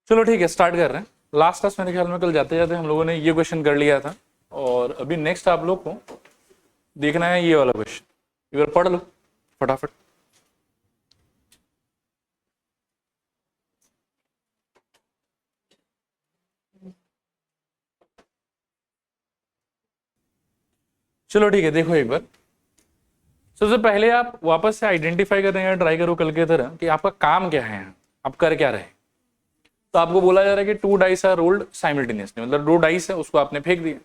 चलो ठीक है, स्टार्ट कर रहे हैं। लास्ट क्लास मेरे ख्याल में कल जाते जाते हम लोगों ने ये क्वेश्चन कर लिया था, और अभी नेक्स्ट आप लोग को देखना है ये वाला क्वेश्चन। एक बार पढ़ लो फटाफट। चलो ठीक है, देखो एक बार। सबसे पहले आप वापस से आइडेंटिफाई करने का ट्राई करो कल के तरह कि आपका काम क्या है, आप कर क्या रहे। तो आपको बोला जा रहा है कि 2 डाइस आर रोल्ड साइमल्टेनियसली, मतलब 2 डाइस है उसको आपने फेंक दिया,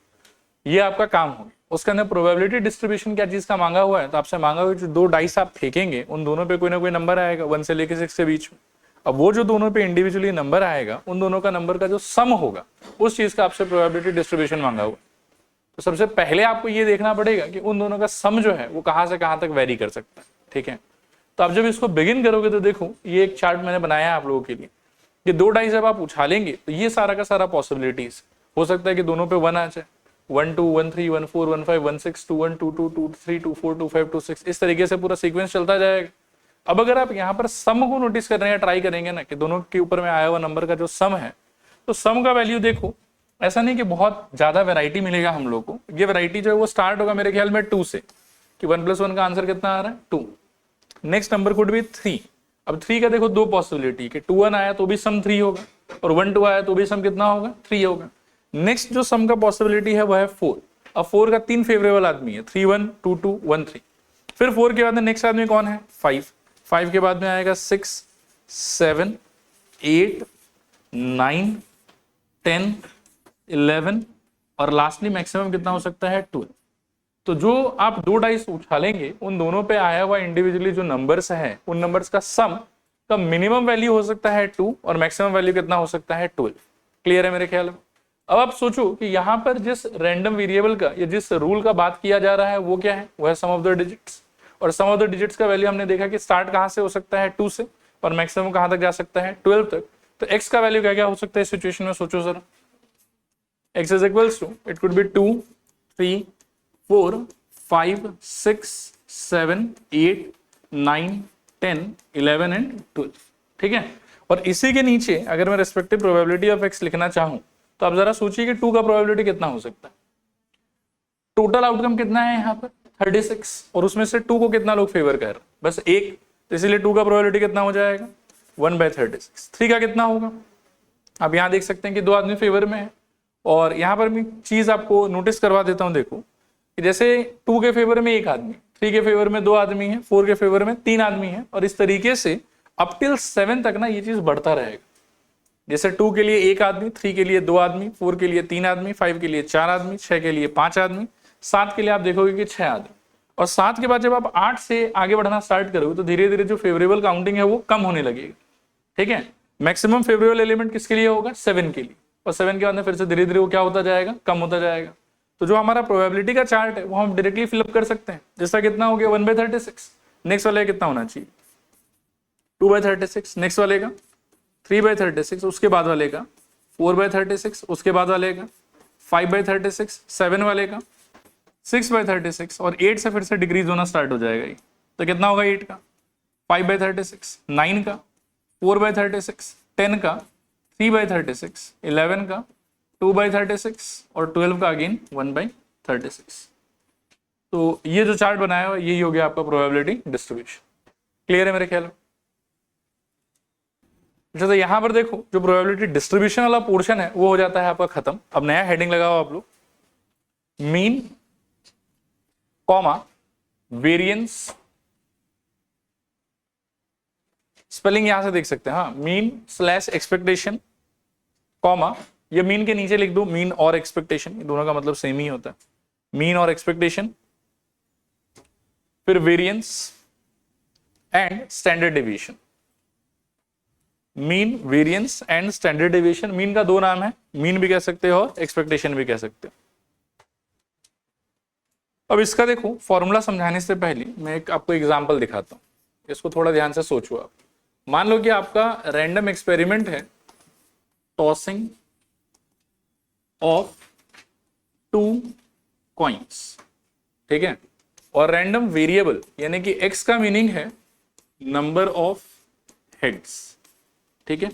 ये आपका काम हो गया। उसके अंदर प्रोबेबिलिटी डिस्ट्रीब्यूशन क्या चीज का मांगा हुआ है, तो आपसे मांगा हुआ है जो 2 डाइस आप फेंकेंगे उन दोनों पे कोई ना कोई नंबर आएगा 1 से लेकर 6 के बीच में। अब वो जो दोनों पे इंडिविजुअली नंबर आएगा उन दोनों का नंबर का जो सम होगा उस चीज का आपसे प्रोबेबिलिटी डिस्ट्रीब्यूशन मांगा हुआ है। तो सबसे पहले आपको ये देखना पड़ेगा कि उन दोनों का सम जो है वो कहां से कहां तक वेरी कर सकता है। ठीक है, तो आप जब इसको बिगिन करोगे तो देखो ये एक चार्ट मैंने बनाया है आप लोगों के लिए। ये 2 डाइस जब आप उछालेंगे तो ये सारा का सारा पॉसिबिलिटीज हो सकता है कि दोनों पे 1 आ जाए, 1 2 1 3 1 4 1 5 1 6 2 1 2 2 2 3 2 4 2 5 2 6, इस तरीके से पूरा सीक्वेंस चलता जाएगा। अब अगर आप यहाँ पर सम को नोटिस करने का ट्राई करेंगे ना कि दोनों के ऊपर में आया हुआ नंबर का जो सम है, तो सम का वैल्यू देखो ऐसा नहीं कि बहुत ज्यादा वैरायटी मिलेगा हम लोग को। ये वैरायटी जो है वो स्टार्ट होगा मेरे ख्याल में 2 से, कि 1 + 1 का आंसर कितना आ रहा है 2। Next number could be 3। अब 3 का देखो 2 पॉसिबिलिटी कि 2 1 आया तो भी सम 3 होगा, और 1 2 आया तो भी सम कितना होगा 3 होगा। नेक्स्ट जो सम का पॉसिबिलिटी है वो है 4। अब 4 का 3 फेवरेबल आदमी है, 3 1 2 2 1 3। फिर 4 के बाद में नेक्स्ट आदमी कौन है 5। 5 के बाद में आएगा 6 7 8 9 10 11, और लास्टली मैक्सिमम कितना हो सकता है 12। तो जो आप 2 डाइस उछालेंगे उन दोनों पे आया हुआ इंडिविजुअली जो नंबर्स है उन नंबर्स का सम का मिनिमम वैल्यू हो सकता है 2 और मैक्सिमम वैल्यू कितना हो सकता है 12। क्लियर है मेरे ख्याल में। अब आप सोचो कि यहाँ पर जिस रैंडम वेरिएबल का या जिस रूल का बात किया जा रहा है वो क्या है, वो है सम ऑफ द डिजिट्स। और सम ऑफ द डिजिट्स का वैल्यू हमने देखा कि स्टार्ट कहाँ से हो सकता है 2 से, और मैक्सिमम कहाँ तक जा सकता है 12 तक। तो एक्स का वैल्यू क्या क्या हो सकता है इस सिचुएशन में, सोचो जरा। x is equals to, it could be 2 3 4 5 6 7 8 9 10 11 and 12। ठीक है, और इसी के नीचे अगर मैं रेस्पेक्टिव प्रोबेबिलिटी ऑफ x लिखना चाहूं तो आप जरा सोचिए कि 2 का प्रोबेबिलिटी कितना हो सकता है। टोटल आउटकम कितना है यहाँ पर 36, और उसमें से 2 को कितना लोग फेवर कर रहे हैं, बस 1, तो इसीलिए 2 का प्रोबेबिलिटी कितना हो जाएगा 1/36। 3 का कितना होगा, आप यहाँ देख सकते हैं कि 2 आदमी फेवर में है। और यहां पर मैं चीज आपको नोटिस करवा देता हूं, देखो कि जैसे 2 के फेवर में 1 आदमी, 3 के फेवर में 2 आदमी है, 4 के फेवर में 3 आदमी है, और इस तरीके से अप टिल 7 तक ना ये चीज बढ़ता रहेगा। जैसे 2 के लिए 1 आदमी, 3 के लिए 2 आदमी, 4 के लिए 3 आदमी, 5 के लिए 4 आदमी, 6 के लिए 5 आदमी, 7 के लिए आप देखोगे कि 6 आदमी। और 7 के बाद जब आप 8 से आगे बढ़ना स्टार्ट करोगे तो धीरे धीरे जो फेवरेबल काउंटिंग है वो कम होने लगेगी। ठीक है, मैक्सिमम फेवरेबल एलिमेंट किसके लिए होगा 7 के लिए, और 7 के बाद में फिर से धीरे धीरे वो क्या होता जाएगा कम होता जाएगा। तो जो हमारा प्रोबेबिलिटी का चार्ट है वो हम डायरेक्टली फिलअप कर सकते हैं। जैसा कितना हो गया 1/36, नेक्स्ट वाले कितना होना चाहिए 2/36, नेक्स्ट वाले का 3/36, उसके बाद वाले का 4/36, उसके बाद वाले का 5/36, 7 वाले का 6/36, और 8 से फिर से डिक्रीज होना स्टार्ट हो जाएगा ये। तो कितना होगा 8 का 5/36, 9 का 4/36, 10 का 3/36, 11 का 2/36, और 12 का अगेन 1/36। तो ये जो चार्ट बनाया हुआ यही हो गया आपका प्रोबेबिलिटी डिस्ट्रीब्यूशन। क्लियर है मेरे ख्याल में। अच्छा, तो यहां पर देखो जो प्रोबेबिलिटी डिस्ट्रीब्यूशन वाला पोर्शन है वो हो जाता है आपका खत्म। अब नया हेडिंग लगाओ आप लोग, मीन कॉमा वेरिएंस। स्पेलिंग यहां से देख सकते हैं, हाँ, मीन / एक्सपेक्टेशन कॉमा, ये मीन के नीचे लिख दो मीन और एक्सपेक्टेशन, दोनों का मतलब सेम ही होता है, मीन और एक्सपेक्टेशन, फिर variance and standard deviation. Mean, variance and standard deviation, mean का 2 नाम है, मीन भी कह सकते हो और एक्सपेक्टेशन भी कह सकते हो। अब इसका देखो फॉर्मूला समझाने से पहले मैं एक आपको एग्जांपल दिखाता हूं, इसको थोड़ा ध्यान से सोचो आप। मान लो कि आपका रैंडम एक्सपेरिमेंट है टॉसिंग ऑफ 2 कॉइन्स, ठीक है, और रैंडम वेरिएबल यानी कि x का मीनिंग है नंबर ऑफ हेड्स, ठीक है,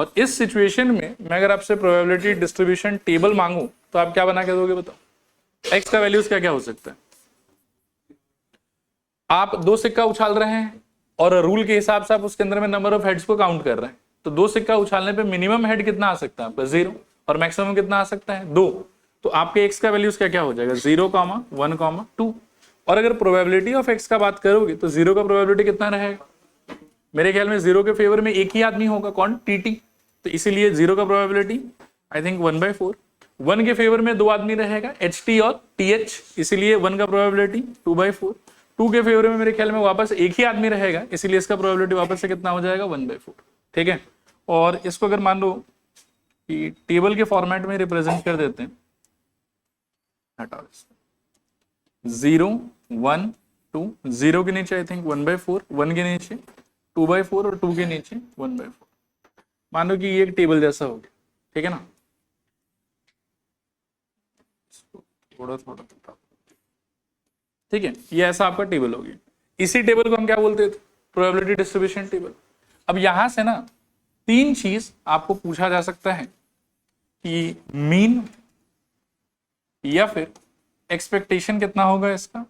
और इस सिचुएशन में मैं अगर आपसे प्रोबेबिलिटी डिस्ट्रीब्यूशन टेबल मांगू तो आप क्या बना के दोगे बताओ? एक्स का वैल्यूज क्या क्या हो सकता है? आप 2 सिक्का उछाल रहे हैं और रूल के हिसाब से आप उसके अंदर में नंबर ऑफ हेड्स को काउंट कर रहे हैं, तो 2 सिक्का उछालने पे मिनिमम हेड कितना आ सकता है आपका? 0, और मैक्सिमम कितना आ सकता है? 2। तो आपके एक्स का वैल्यूज क्या क्या हो जाएगा? 0, 1, 2। और अगर प्रोबेबिलिटी ऑफ एक्स का बात करोगे तो 0 का प्रोबेबिलिटी कितना रहेगा? मेरे ख्याल में 0 के फेवर में एक ही आदमी होगा, कौन? टीटी। तो इसीलिए 0 का प्रोबेबिलिटी आई थिंक 1/4। 1 के फेवर में 2 आदमी रहेगा, HT और TH, इसीलिए 1 का प्रोबेबिलिटी 2/4। 2 के फेवर में मेरे ख्याल में वापस एक ही आदमी रहेगा, इसीलिए इसका प्रोबेबिलिटी वापस से कितना हो जाएगा? 1/4। ठीक है। और इसको अगर मान लो कि टेबल के फॉर्मेट में रिप्रेजेंट कर देते हैं, हटाओ 0, 1, 2, 0 के नीचे आई थिंक 1/4, 1 के नीचे 2/4 और 2 के नीचे 1/4। मान लो कि ये एक टेबल जैसा हो गया, ठीक है ना? थोड़ा थोड़ा ठीक है, ये ऐसा आपका टेबल हो गया। इसी टेबल को हम क्या बोलते थे? Probability distribution table. अब यहां से ना 3 चीज आपको पूछा जा सकता है कि मीन या फिर एक्सपेक्टेशन कितना होगा इसका,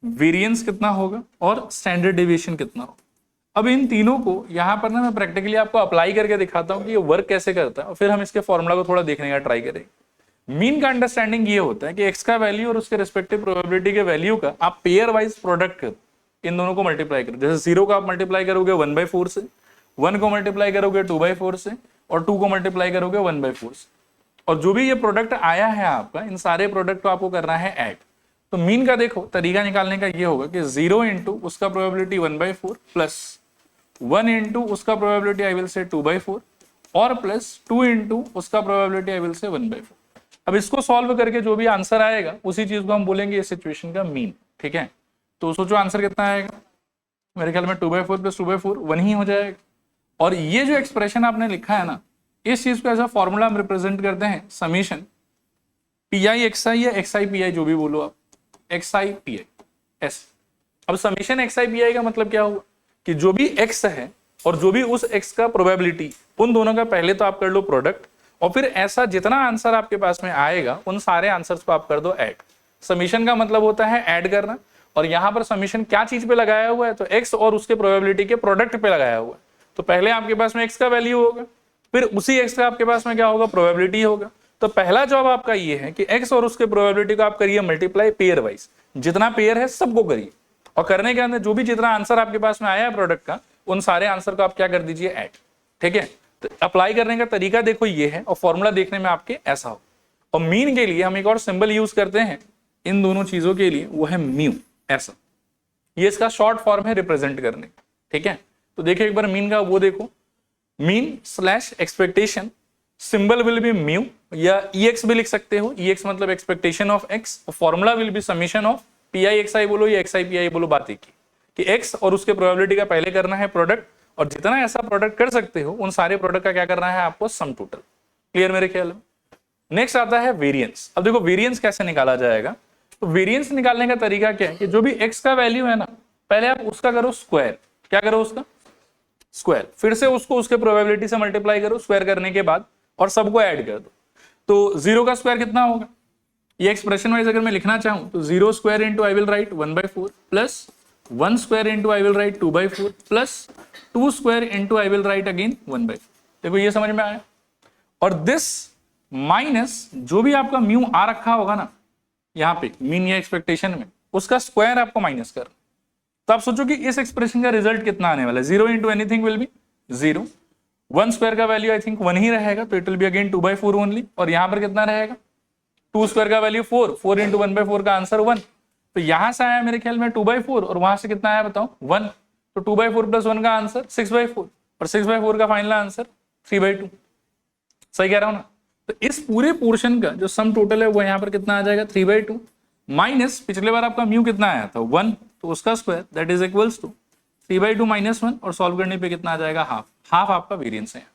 वेरिएंस कितना होगा और स्टैंडर्ड डेविएशन कितना होगा। अब इन तीनों को यहां पर ना मैं प्रैक्टिकली आपको अप्लाई करके दिखाता हूं कि ये वर्क कैसे करता है, और फिर हम इसके फॉर्मूला को थोड़ा देखने का ट्राई करेंगे। मीन का अंडरस्टैंडिंग ये होता है कि एक्स का वैल्यू और उसके रिस्पेक्टिव प्रोबेबिलिटी के वैल्यू का आप पेयर वाइज प्रोडक्ट करो, इन दोनों को मल्टीप्लाई करो। जैसे 0 का आप मल्टीप्लाई करोगे 1/4 से, 1 को मल्टीप्लाई करोगे 2/4 से, और 2 को मल्टीप्लाई करोगे 1/4 से। और जो भी ये प्रोडक्ट आया है आपका, इन सारे प्रोडक्ट को आपको करना है ऐड। तो मीन का देखो तरीका निकालने का ये होगा कि 0 इंटू उसका प्रोबेबिलिटी 1/4 प्लस 1 इंटू उसका प्रोबेबिलिटी आई विल से 2/4 और प्लस 2 इंटू उसका प्रोबेबिलिटी आई विल से 1/4। अब इसको सॉल्व करके जो भी आंसर आएगा उसी चीज को हम बोलेंगे इस सिचुएशन का मीन। ठीक है, तो सोचो आंसर कितना आएगा? मेरे ख्याल में 2/4 प्लस 2/4 1 ही हो जाएगा। और ये जो एक्सप्रेशन आपने लिखा है ना, इस चीज को ऐसा फॉर्मूला हम रिप्रेजेंट करते हैं समीशन PI XI या XI PI, जो भी बोलो आप, XI PI S। अब समीशन XI PI का मतलब क्या हुआ कि जो भी x है और जो भी उस x का प्रोबेबिलिटी, उन दोनों का पहले तो आप कर लो प्रोडक्ट, और फिर ऐसा जितना आंसर आपके पास में आएगा उन सारे आंसर्स को आप कर दो ऐड। समीशन का मतलब होता है ऐड करना, और यहां पर समीशन क्या चीज पे लगाया हुआ है? तो x और उसके प्रोबेबिलिटी के प्रोडक्ट पे लगाया हुआ है। तो पहले आपके पास में x का वैल्यू होगा, फिर उसी x का आपके पास में क्या होगा? प्रोबेबिलिटी होगा। तो पहला जॉब आपका ये है कि x और उसके प्रोबेबिलिटी को आप करिए मल्टीप्लाई पेयर वाइज, जितना पेयर है सबको करिए, और करने के अंदर जो भी जितना आंसर आपके पास में आया है प्रोडक्ट का, उन सारे आंसर को आप क्या कर दीजिए? ऐड। ठीक है, तो अप्लाई करने का तरीका देखो ये है, और फॉर्मूला देखने में आपके ऐसा हो। और मीन के लिए हम एक और सिंबल यूज करते हैं इन दोनों चीजों के लिए, वो है म्यू। ऐसा, ये इसका शॉर्ट फॉर्म है रिप्रेजेंट करने। ठीक है, तो देखिए एक बार मीन का वो देखो, mean slash expectation, symbol will B mu, या EX भी लिख सकते हो, EX मतलब एक्सपेक्टेशन ऑफ x, और formula will be summation of PI XI बोलो या XI PI बोलो, बात एक ही कि x और उसके प्रोबेबिलिटी का पहले करना है प्रोडक्ट, और जितना ऐसा प्रोडक्ट कर सकते हो उन सारे प्रोडक्ट का क्या करना है आपको? Sum total. क्लियर मेरे ख्याल में? नेक्स्ट आता है वेरिएंस। अब देखो वेरिएंस कैसे निकाला जाएगा। तो वेरिएंस निकालने का तरीका क्या है कि जो भी x का वैल्यू है ना, पहले आप उसका करो स्क्वायर। क्या करो? उसका स्क्वायर। फिर से उसको उसके प्रोबेबिलिटी से मल्टीप्लाई करो स्क्वायर करने के बाद, और सबको ऐड कर दो। तो 0 का स्क्वायर कितना होगा? ये एक्सप्रेशन वाइज अगर मैं लिखना चाहूं तो 0 square into I will write 1/4 plus 1 square into I will write 2/4 plus 2 square into I will write again 1/4। देखो ये समझ में आया? और दिस माइनस जो भी आपका म्यू आ रखा होगा ना यहाँ पे मीन या एक्सपेक्टेशन में, उसका स्क्वायर आपको माइनस कर। तो आप सोचो कि इस एक्सप्रेशन का रिजल्ट कितना आने वाला है? 0 into anything will be 0। 1 square का वैल्यू आई थिंक 1 ही रहेगा, तो it will be again 2/4 only. और यहां पर कितना रहेगा? 2 स्क्वायर का वैल्यू 4, 4 इंटू 1/4 का आंसर 1। तो यहां से आया मेरे ख्याल में 2/4, और वहां से कितना आया बताओ? 1। तो 2/4 प्लस 1 का आंसर 6/4, और 6/4 का फाइनल आंसर 3/2। सही कह रहा हूं ना? तो इस पूरे पोर्शन का जो सम टोटल है वो यहाँ पर कितना आ जाएगा? 3/2 माइनस पिछले बार आपका म्यू कितना आया था? 1, तो उसका square that is equals to 3/2 minus 1, और सॉल्व करने पे कितना आ जाएगा? हाफ। हाफ आपका वेरिएंस है।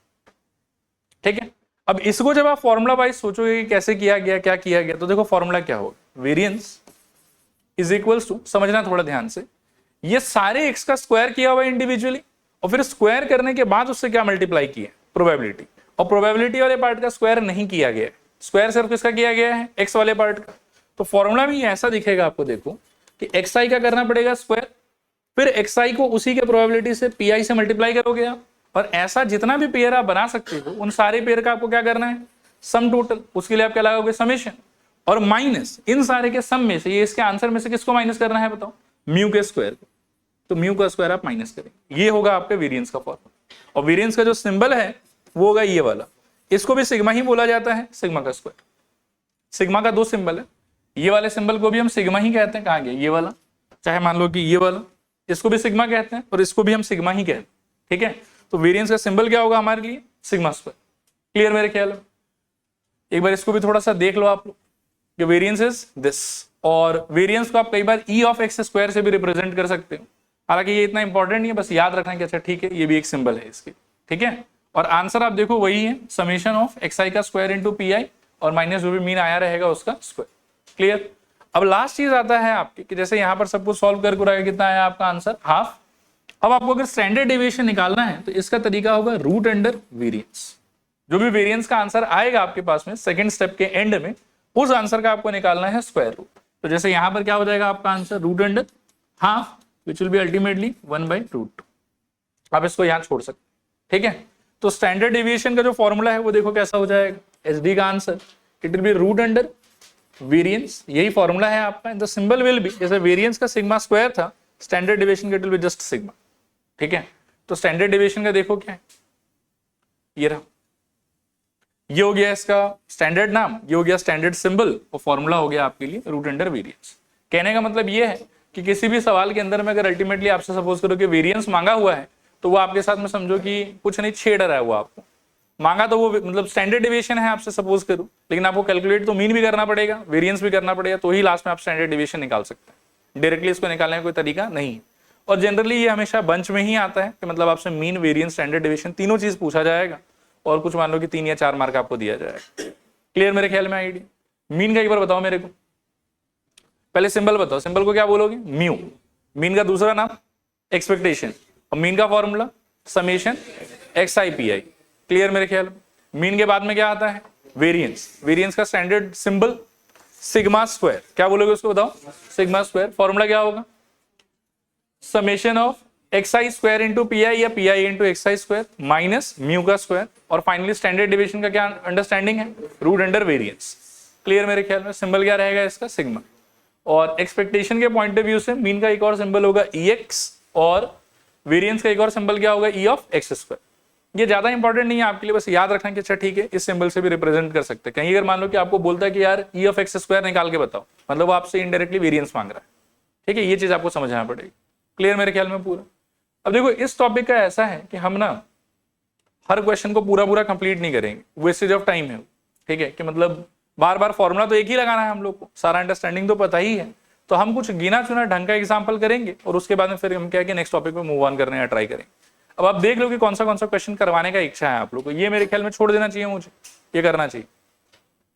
ठीक है, अब इसको जब आप फॉर्मूला वाइज सोचोगे कि कैसे किया गया, क्या किया गया, तो देखो फॉर्मूला क्या होगा? वेरिएंस इज इक्वल्स टू, समझना थोड़ा ध्यान से, ये सारे x का स्क्वायर किया हुआ है इंडिविजुअली, और फिर स्क्वायर करने के बाद उससे क्या मल्टीप्लाई किया? प्रोबेबिलिटी, और प्रोबेबिलिटी वाले पार्ट का स्क्वायर नहीं किया गया है, स्क्वायर सिर्फ किसका किया गया है, एक्स वाले पार्ट का। तो फॉर्मूला भी ऐसा दिखेगा आपको, देखो कि एक्स आई का करना पड़ेगा स्क्वायर, फिर एक्स आई को उसी के प्रोबेबिलिटी से पी आई से मल्टीप्लाई करोगे आप, और ऐसा जितना भी पेयर आप बना सकते हो उन सारे पेयर का आपको क्या करना है, सम टोटल। उसके लिए आप क्या लगाओगे, समेशन, और माइनस इन सारे के सम में से, ये इसके आंसर में से किसको माइनस करना है बताओ, म्यू के स्क्वायर को। तो म्यू का स्क्वायर आप माइनस करेंगे, ये होगा आपके वेरिएंस का फॉर्मूला। और वेरिएंस का जो सिंबल है वो होगा ये वाला, इसको भी सिग्मा ही बोला जाता है, सिग्मा का स्क्वायर। सिग्मा का दो सिंबल है, ये वाले सिंबल को भी हम सिग्मा ही कहते हैं, कहाँ गया ये वाला, चाहे मान लो कि ये वाला, इसको भी सिग्मा कहते हैं और इसको भी हम सिग्मा ही कहते हैं, ठीक है। तो वेरिएंस का सिंबल क्या होगा हमारे लिए, सिग्मा स्क्वायर। क्लियर मेरे ख्याल में? एक बार इसको भी थोड़ा सा देख लो आप लोग, कि वेरिएंस इज दिस, और वेरिएंस को आप कई बार ई ऑफ एक्स स्क्वायर से भी रिप्रेजेंट कर सकते हो। हालांकि ये इतना इंपॉर्टेंट नहीं है, बस याद रखना कि अच्छा ठीक है ये भी एक सिंबल है इसकी, ठीक है। और आंसर आप देखो वही है, समेशन ऑफ एक्स आई का स्क्वायर इंटू पी आई, और माइनस जो भी मीन आया रहेगा उसका स्क्वायर। क्लियर? अब लास्ट चीज आता है आपकी, कि जैसे यहाँ पर सब कुछ सॉल्व करके रहेगा, कितना आया आपका आंसर, हाफ। अब आपको अगर स्टैंडर्ड डेविएशन निकालना है तो इसका तरीका होगा रूट अंडर वेरिएंस। जो भी वेरिएंस का आंसर आएगा आपके पास में सेकंड स्टेप के एंड में, उस आंसर का आपको निकालना है स्क्वायर रूट। तो जैसे यहां पर क्या हो जाएगा आपका answer, root under half which will be ultimately 1/√2। आप इसको यहां छोड़ सकते, ठीक है। तो स्टैंडर्ड डेविएशन का जो फॉर्मूला है वो देखो कैसा हो जाएगा, एस डी का answer it will be root under variance, यही फॉर्मूला है आपका। द सिंबल विल बी, जैसे वेरिएंस का सिग्मा स्क्वायर था, स्टैंडर्ड डेविएशन का it will be just sigma, ठीक है। तो स्टैंडर्ड डेविएशन का देखो क्या है, ये रहा, ये हो गया इसका स्टैंडर्ड नाम, ये हो गया स्टैंडर्ड सिंबल, और फॉर्मूला हो गया आपके लिए रूट अंडर वेरिएंस। कहने का मतलब ये है कि किसी भी सवाल के अंदर में अगर अल्टीमेटली आपसे सपोज करो कि वेरिएंस मांगा हुआ है, तो वो आपके साथ में समझो कि कुछ नहीं छेड़ रहा है, वो आपको मांगा तो वो मतलब स्टैंडर्ड डेविएशन है आपसे सपोज करो, लेकिन आपको कैलकुलेट तो मीन भी करना पड़ेगा, वेरिएंस भी करना पड़ेगा, तो ही लास्ट में आप स्टैंडर्ड डेविएशन निकाल सकते हैं। डायरेक्टली इसको निकालने का कोई तरीका नहीं है। और जनरली ये हमेशा बंच में ही आता है, कि मतलब आपसे मीन, वेरिएंस, स्टैंडर्ड डेविएशन तीनों चीज पूछा जाएगा, और कुछ मान लो कि 3 या 4 मार्क आपको दिया जाएगा। क्लियर मेरे ख्याल में आइडिया? मीन का एक बार बताओ मेरे को, पहले सिंबल बताओ, सिंबल को क्या बोलोगे, म्यू। मीन का दूसरा नाम एक्सपेक्टेशन, और मीन का formula summation x I P I. Clear मेरे ख्याल में? मीन के बाद में क्या आता है, वेरिएंस। वेरिएंस का स्टैंडर्ड सिंबल सिग्मा स्क्वायर, क्या बोलोगे उसको बताओ, सिग्मा स्क्वायर। फॉर्मूला क्या होगा, summation of X I square into P I, या P I into X I square minus mu का स्क्वायर। और फाइनली स्टैंडर्ड डेविएशन का क्या अंडरस्टैंडिंग है, रूट अंडर वेरिएंस। क्लियर मेरे ख्याल में? सिंबल क्या रहेगा इसका, सिग्मा। और एक्सपेक्टेशन के पॉइंट ऑफ व्यू से मीन का एक और सिंबल होगा ई एक्स, और वेरिएंस का एक और सिंबल क्या होगा, ई ऑफ एक्स स्क्वायर। ये ज्यादा इंपॉर्टेंट नहीं है आपके लिए, बस याद रखना कि अच्छा ठीक है इस सिंबल से भी रिप्रेजेंट कर सकते हैं। कहीं अगर मान लो कि आपको बोलता है कि यार ई ऑफ एक्स स्क्वायर निकाल के बताओ, मतलब वो आपसे इनडायरेक्टली वेरिएंस मांग रहा है, ठीक है। ये चीज आपको समझना पड़ेगी। क्लियर मेरे ख्याल में पूरा? अब देखो इस टॉपिक का ऐसा है कि हम ना हर क्वेश्चन को पूरा पूरा कंप्लीट नहीं करेंगे, वेस्टेज ऑफ टाइम है, ठीक है। कि मतलब बार बार फॉर्मूला तो एक ही लगाना है हम लोग को, सारा अंडरस्टैंडिंग तो पता ही है, तो हम कुछ गिना चुना ढंग का एग्जाम्पल करेंगे, और उसके बाद में फिर हम क्या कि नेक्स्ट टॉपिक पे मूव ऑन करने या ट्राई करेंगे। अब आप देख लो कि कौन सा क्वेश्चन करवाने का इच्छा है आप लोग को, ये मेरे ख्याल में छोड़ देना चाहिए, मुझे ये करना चाहिए।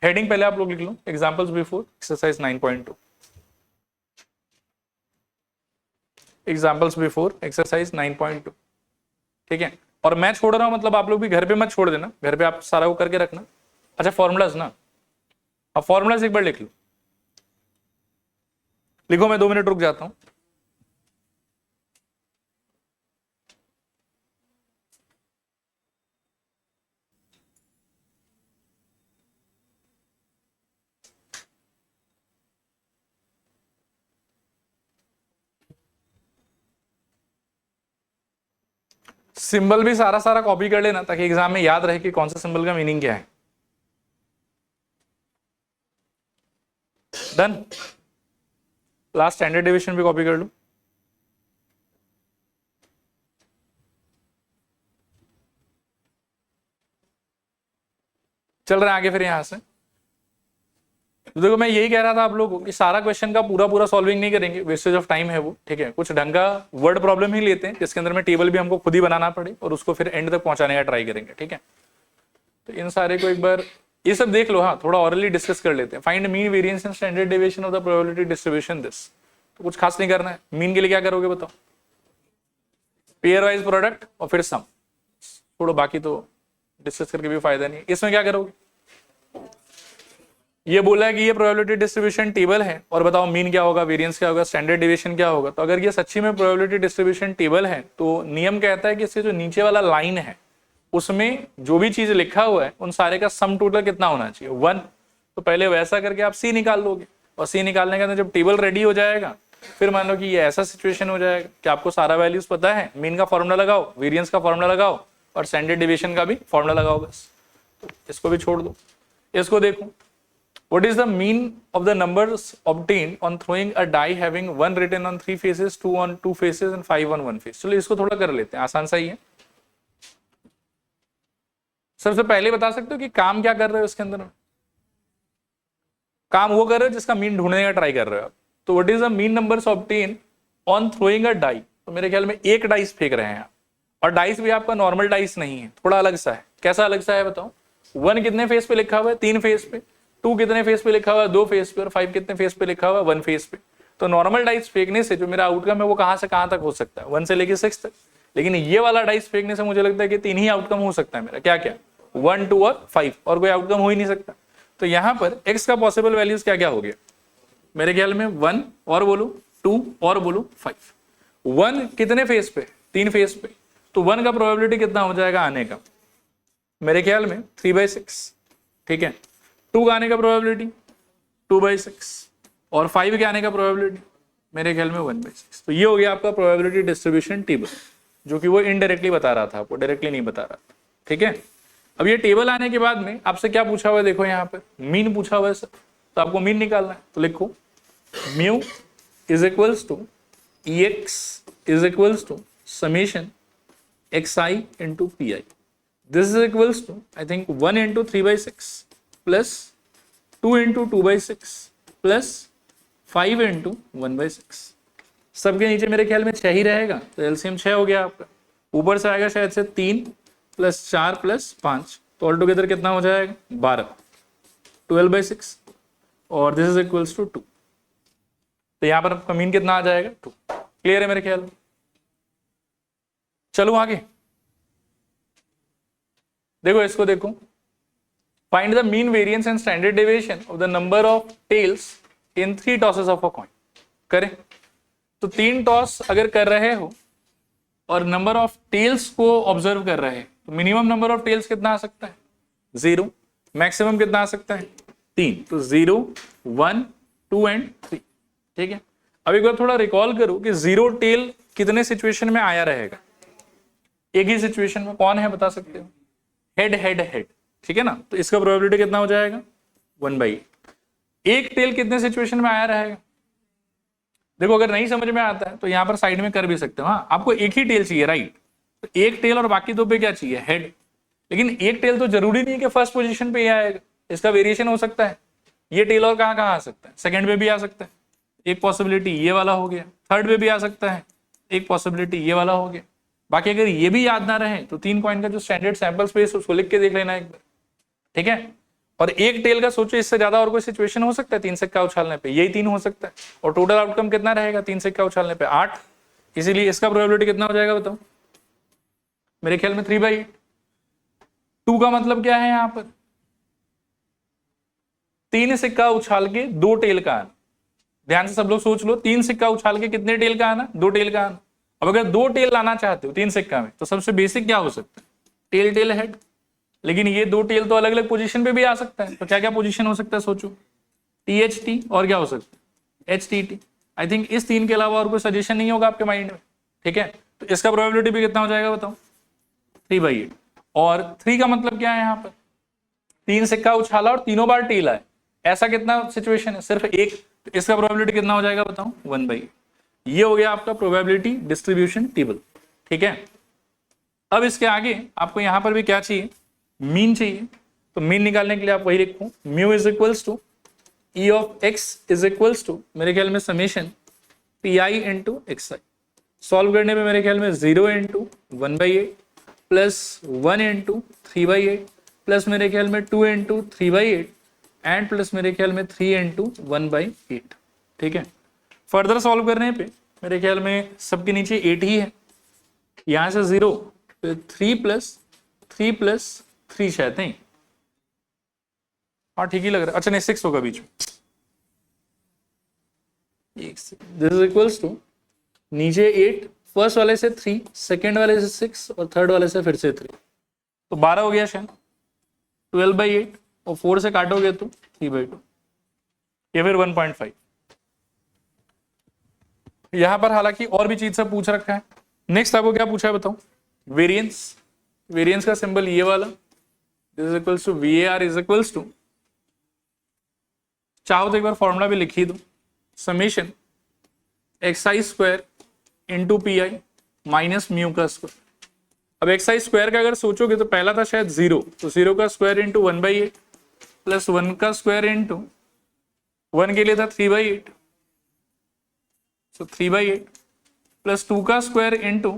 हेडिंग पहले आप लोग लिख लो, examples before exercise 9.2, examples before exercise 9.2, ठीक है। और मैं छोड़ रहा हूं मतलब आप लोग भी घर पे मत छोड़ देना, घर पे आप सारा वो करके रखना। अच्छा फॉर्मूलाज ना, अब फॉर्मूलाज एक बार लिख लो, लिखो, मैं 2 मिनट रुक जाता हूं। सिंबल भी सारा सारा कॉपी कर लेना, ताकि एग्जाम में याद रहे कि कौन सा सिंबल का मीनिंग क्या है। डन? लास्ट स्टैंडर्ड डेविएशन भी कॉपी कर लो। चल रहे हैं आगे फिर यहां से। तो देखो मैं यही कह रहा था आप लोगों को कि सारा क्वेश्चन का पूरा पूरा सॉल्विंग नहीं करेंगे, वेस्टेज ऑफ टाइम है वो, ठीक है। कुछ ढंग का वर्ड प्रॉब्लम ही लेते हैं, जिसके अंदर में टेबल भी हमको खुद ही बनाना पड़े, और उसको फिर एंड तक पहुंचाने का ट्राई करेंगे, ठीक है। तो इन सारे को एक बार ये सब देख लो, हाँ थोड़ा ऑरली डिस्कस कर लेते हैं। Find mean, variance and standard deviation of the probability distribution this. तो कुछ खास नहीं करना है। मीन के लिए क्या करोगे बताओ, पेयर वाइज प्रोडक्ट और फिर सम, छोड़ो बाकी तो डिस्कस करके भी फायदा नहीं है। इसमें क्या करोगे, ये बोला है कि ये प्रोबेबिलिटी डिस्ट्रीब्यूशन टेबल है और बताओ मीन क्या होगा, वेरिएंस क्या होगा, स्टैंडर्ड डिविएशन क्या होगा। तो अगर ये सच्ची में प्रोबेबिलिटी डिस्ट्रीब्यूशन टेबल है तो नियम कहता है कि इसके जो नीचे वाला लाइन है उसमें जो भी चीज लिखा हुआ है उन सारे का सम टोटल कितना होना चाहिए, 1। तो पहले वैसा करके आप सी निकाल लोगे और सी निकालने के बाद जब टेबल रेडी हो जाएगा फिर मान लो कि ये ऐसा सिचुएशन हो जाएगा कि आपको सारा वैल्यूज पता है, मीन का फॉर्मूला लगाओ, वेरिएंस का फॉर्मूला लगाओ और स्टैंडर्ड डिविएशन का भी फॉर्मूला लगाओ बस। तो इसको भी छोड़ दो, इसको देखो, what is the mean of the numbers obtained on throwing a die having 1 written on 3 faces, 2 on 2 faces and 5 on 1 face। चलो इसको थोड़ा कर लेते हैं, आसान सा ही है। सबसे पहले बता सकते हो कि काम क्या कर रहे हो इसके अंदर, काम वो कर रहे हो जिसका मीन ढूंढने का ट्राई कर रहे हो आप। तो what is the mean numbers obtain on throwing a die, तो मेरे ख्याल में एक डाइस फेंक रहे हैं आप, और डाइस भी आपका नॉर्मल डाइस नहीं है, थोड़ा अलग सा है। कैसा अलग सा है बताओ, 1 कितने फेस पे लिखा हुआ है, 3 फेस पे, 2 कितने फेस पे लिखा हुआ है, 2 फेस पे, और 5 कितने फेस पे लिखा हुआ है, 1 फेस पे। तो नॉर्मल डाइस फेंकने से जो मेरा आउटकम है वो कहां से कहां तक हो सकता है, 1 से लेके 6 तक। लेकिन ये वाला डाइस फेंकने से मुझे लगता है कि 3 ही आउटकम हो सकता है मेरा, क्या क्या, 1, 2 और 5, और कोई आउटकम हो ही नहीं सकता। तो यहां पर x का पॉसिबल वैल्यूज क्या क्या हो गया, मेरे ख्याल में 1 और बोलो, 2 और बोलो 5। 1 कितने फेस पे, 3 फेस पे, तो 1 का प्रोबेबिलिटी कितना हो जाएगा आने का, मेरे ख्याल में 3/6, ठीक है। 2 का आने का प्रोबेबिलिटी 2/6 और 5 के आने का प्रोबेबिलिटी मेरे ख्याल में 1/6। तो ये हो गया आपका प्रोबेबिलिटी डिस्ट्रीब्यूशन टेबल, जो कि वो इनडायरेक्टली बता रहा था आपको, डायरेक्टली नहीं बता रहा था, ठीक है। अब ये टेबल आने के बाद में आपसे क्या पूछा हुआ है, देखो यहाँ पर मीन पूछा हुआ है सर, तो आपको मीन निकालना है। तो लिखो mu is equals to EX is equals to summation XI into PI। This is equals to I think 1 into 3/6 plus 2 into 2/6 plus 5 into 1/6। सबके नीचे मेरे ख्याल में 6 ही रहेगा, तो एलसीएम 6 हो गया आपका। ऊपर से आएगा शायद से 3 प्लस 4 प्लस 5, तो ऑल टुगेदर कितना हो जाएगा 12, 12/6, और दिस इज इक्वल्स टू 2। तो यहां पर आपका मीन कितना आ जाएगा 2। क्लियर है मेरे ख्याल में। चलो आगे देखो, इसको देखो, find the mean variance and standard deviation of the number of tails in 3 tosses of a coin. करें तो 3 टॉस अगर कर रहे हो और नंबर ऑफ टेल्स को ऑब्जर्व कर रहे हैं, तो मिनिमम नंबर ऑफ टेल्स कितना आ सकता है 0, मैक्सिमम कितना आ सकता है 3। तो 0, 1, 2 एंड 3, ठीक है। अब एक बार थोड़ा रिकॉल करो कि 0 टेल कितने सिचुएशन में आया रहेगा, एक ही सिचुएशन में, कौन है बता सकते हो, हेड हेड हेड, ठीक है ना। तो इसका प्रोबेबिलिटी कितना हो जाएगा 1/8। एक टेल कितने सिचुएशन में आया रहेगा, देखो अगर नहीं समझ में आता है तो यहां पर साइड में कर भी सकते हो। हाँ, आपको एक ही टेल चाहिए, राइट, तो एक टेल और बाकी 2 पे क्या चाहिए, हेड। लेकिन एक टेल तो जरूरी नहीं है कि फर्स्ट पोजीशन पे ही आएगा, इसका वेरिएशन हो सकता है। ये टेल और कहां कहां आ सकता है, सेकंड पे भी आ सकता है, एक पॉसिबिलिटी ये वाला हो गया, थर्ड पे भी आ सकता है, एक पॉसिबिलिटी ये वाला हो गया। बाकी अगर ये भी याद ना रहे तो 3 कॉइन का जो स्टैंडर्ड सैंपल स्पेस उसको लिख के देख लेना एक बार, ठीक है। और एक टेल का सोचो, इससे ज्यादा और कोई सिचुएशन हो सकता है 3 सिक्का उछालने पे, यही 3 हो सकता है, और टोटल आउटकम कितना रहेगा 3 सिक्का उछालने पे 8। इसीलिए इसका प्रोबेबिलिटी कितना हो जाएगा बताओ, मेरे ख्याल में 3/8। 2 का मतलब क्या है, यहां पर 3 सिक्का उछाल के 2 टेल का आना। ध्यान से सब लोग सोच लो, 3 सिक्का उछाल के कितने टेल का आना, 2 टेल का आना। अब अगर 2 टेल लाना चाहते हो 3 सिक्का में, तो सबसे बेसिक क्या हो सकता है, टेल टेल हेड। लेकिन ये 2 टेल तो अलग अलग पोजीशन पे भी आ सकता है, तो क्या क्या पोजीशन हो सकता है सोचो, THT और क्या हो सकता है HTT। आई थिंक इस 3 के अलावा और कोई सजेशन नहीं होगा आपके माइंड में, ठीक है। तो इसका प्रोबेबिलिटी भी कितना हो जाएगा बताओ, 3/8। और 3 का मतलब क्या है, यहाँ पर 3 सिक्का उछाला और तीनों बार टेल आए, ऐसा कितना सिचुएशन है, सिर्फ एक। तो इसका प्रोबेबिलिटी कितना हो जाएगा बताओ, 1/8। ये हो गया आपका प्रोबेबिलिटी डिस्ट्रीब्यूशन टेबल, ठीक है। अब इसके आगे आपको यहां पर भी क्या चाहिए, मीन चाहिए। तो मीन निकालने के लिए आप वही लिखो, mu is equals to E of x is equals to मेरे ख्याल में summation PI into XI। Solve करने पे मेरे ख्याल में 0 इंटू 1/8 प्लस 1 इंटू 3/8 प्लस मेरे ख्याल में 2 इंटू 3/8 एंड प्लस मेरे ख्याल में 3 इंटू 1/8, ठीक है। फर्दर सॉल्व करने पे मेरे ख्याल में सबके नीचे 8 ही है, यहां से 0, 3 प्लस 3 प्लस 3 शायद नहीं, हाँ ठीक ही लग रहा है। अच्छा नहीं 6 होगा बीच में। दिस इज इक्वल्स टू नीचे 8, फर्स्ट वाले से 3, सेकेंड वाले से 6 और थर्ड वाले से फिर से 3, तो 12 हो गया शायद। 12/8 और 4 से काटोगे तो 3/2 या फिर 1.5। यहां पर हालांकि और भी चीज सब पूछ रखा है। नेक्स्ट आपको क्या पूछा है बताओ, वेरिएंस। वेरिएंस का सिंबल ये वाला, this is equals to VAR is equals to, चाहो तो एक बार फॉर्मूला भी लिख ही दो, summation xi² into PI minus mu का स्क्वायर। अब xi² का अगर सोचोगे तो पहला था शायद 0, तो 0 का स्क्वायर इंटू 1/8 प्लस 1 का स्क्वायर इंटू 1 के लिए था 3/8, so 3/8 प्लस 2 का square into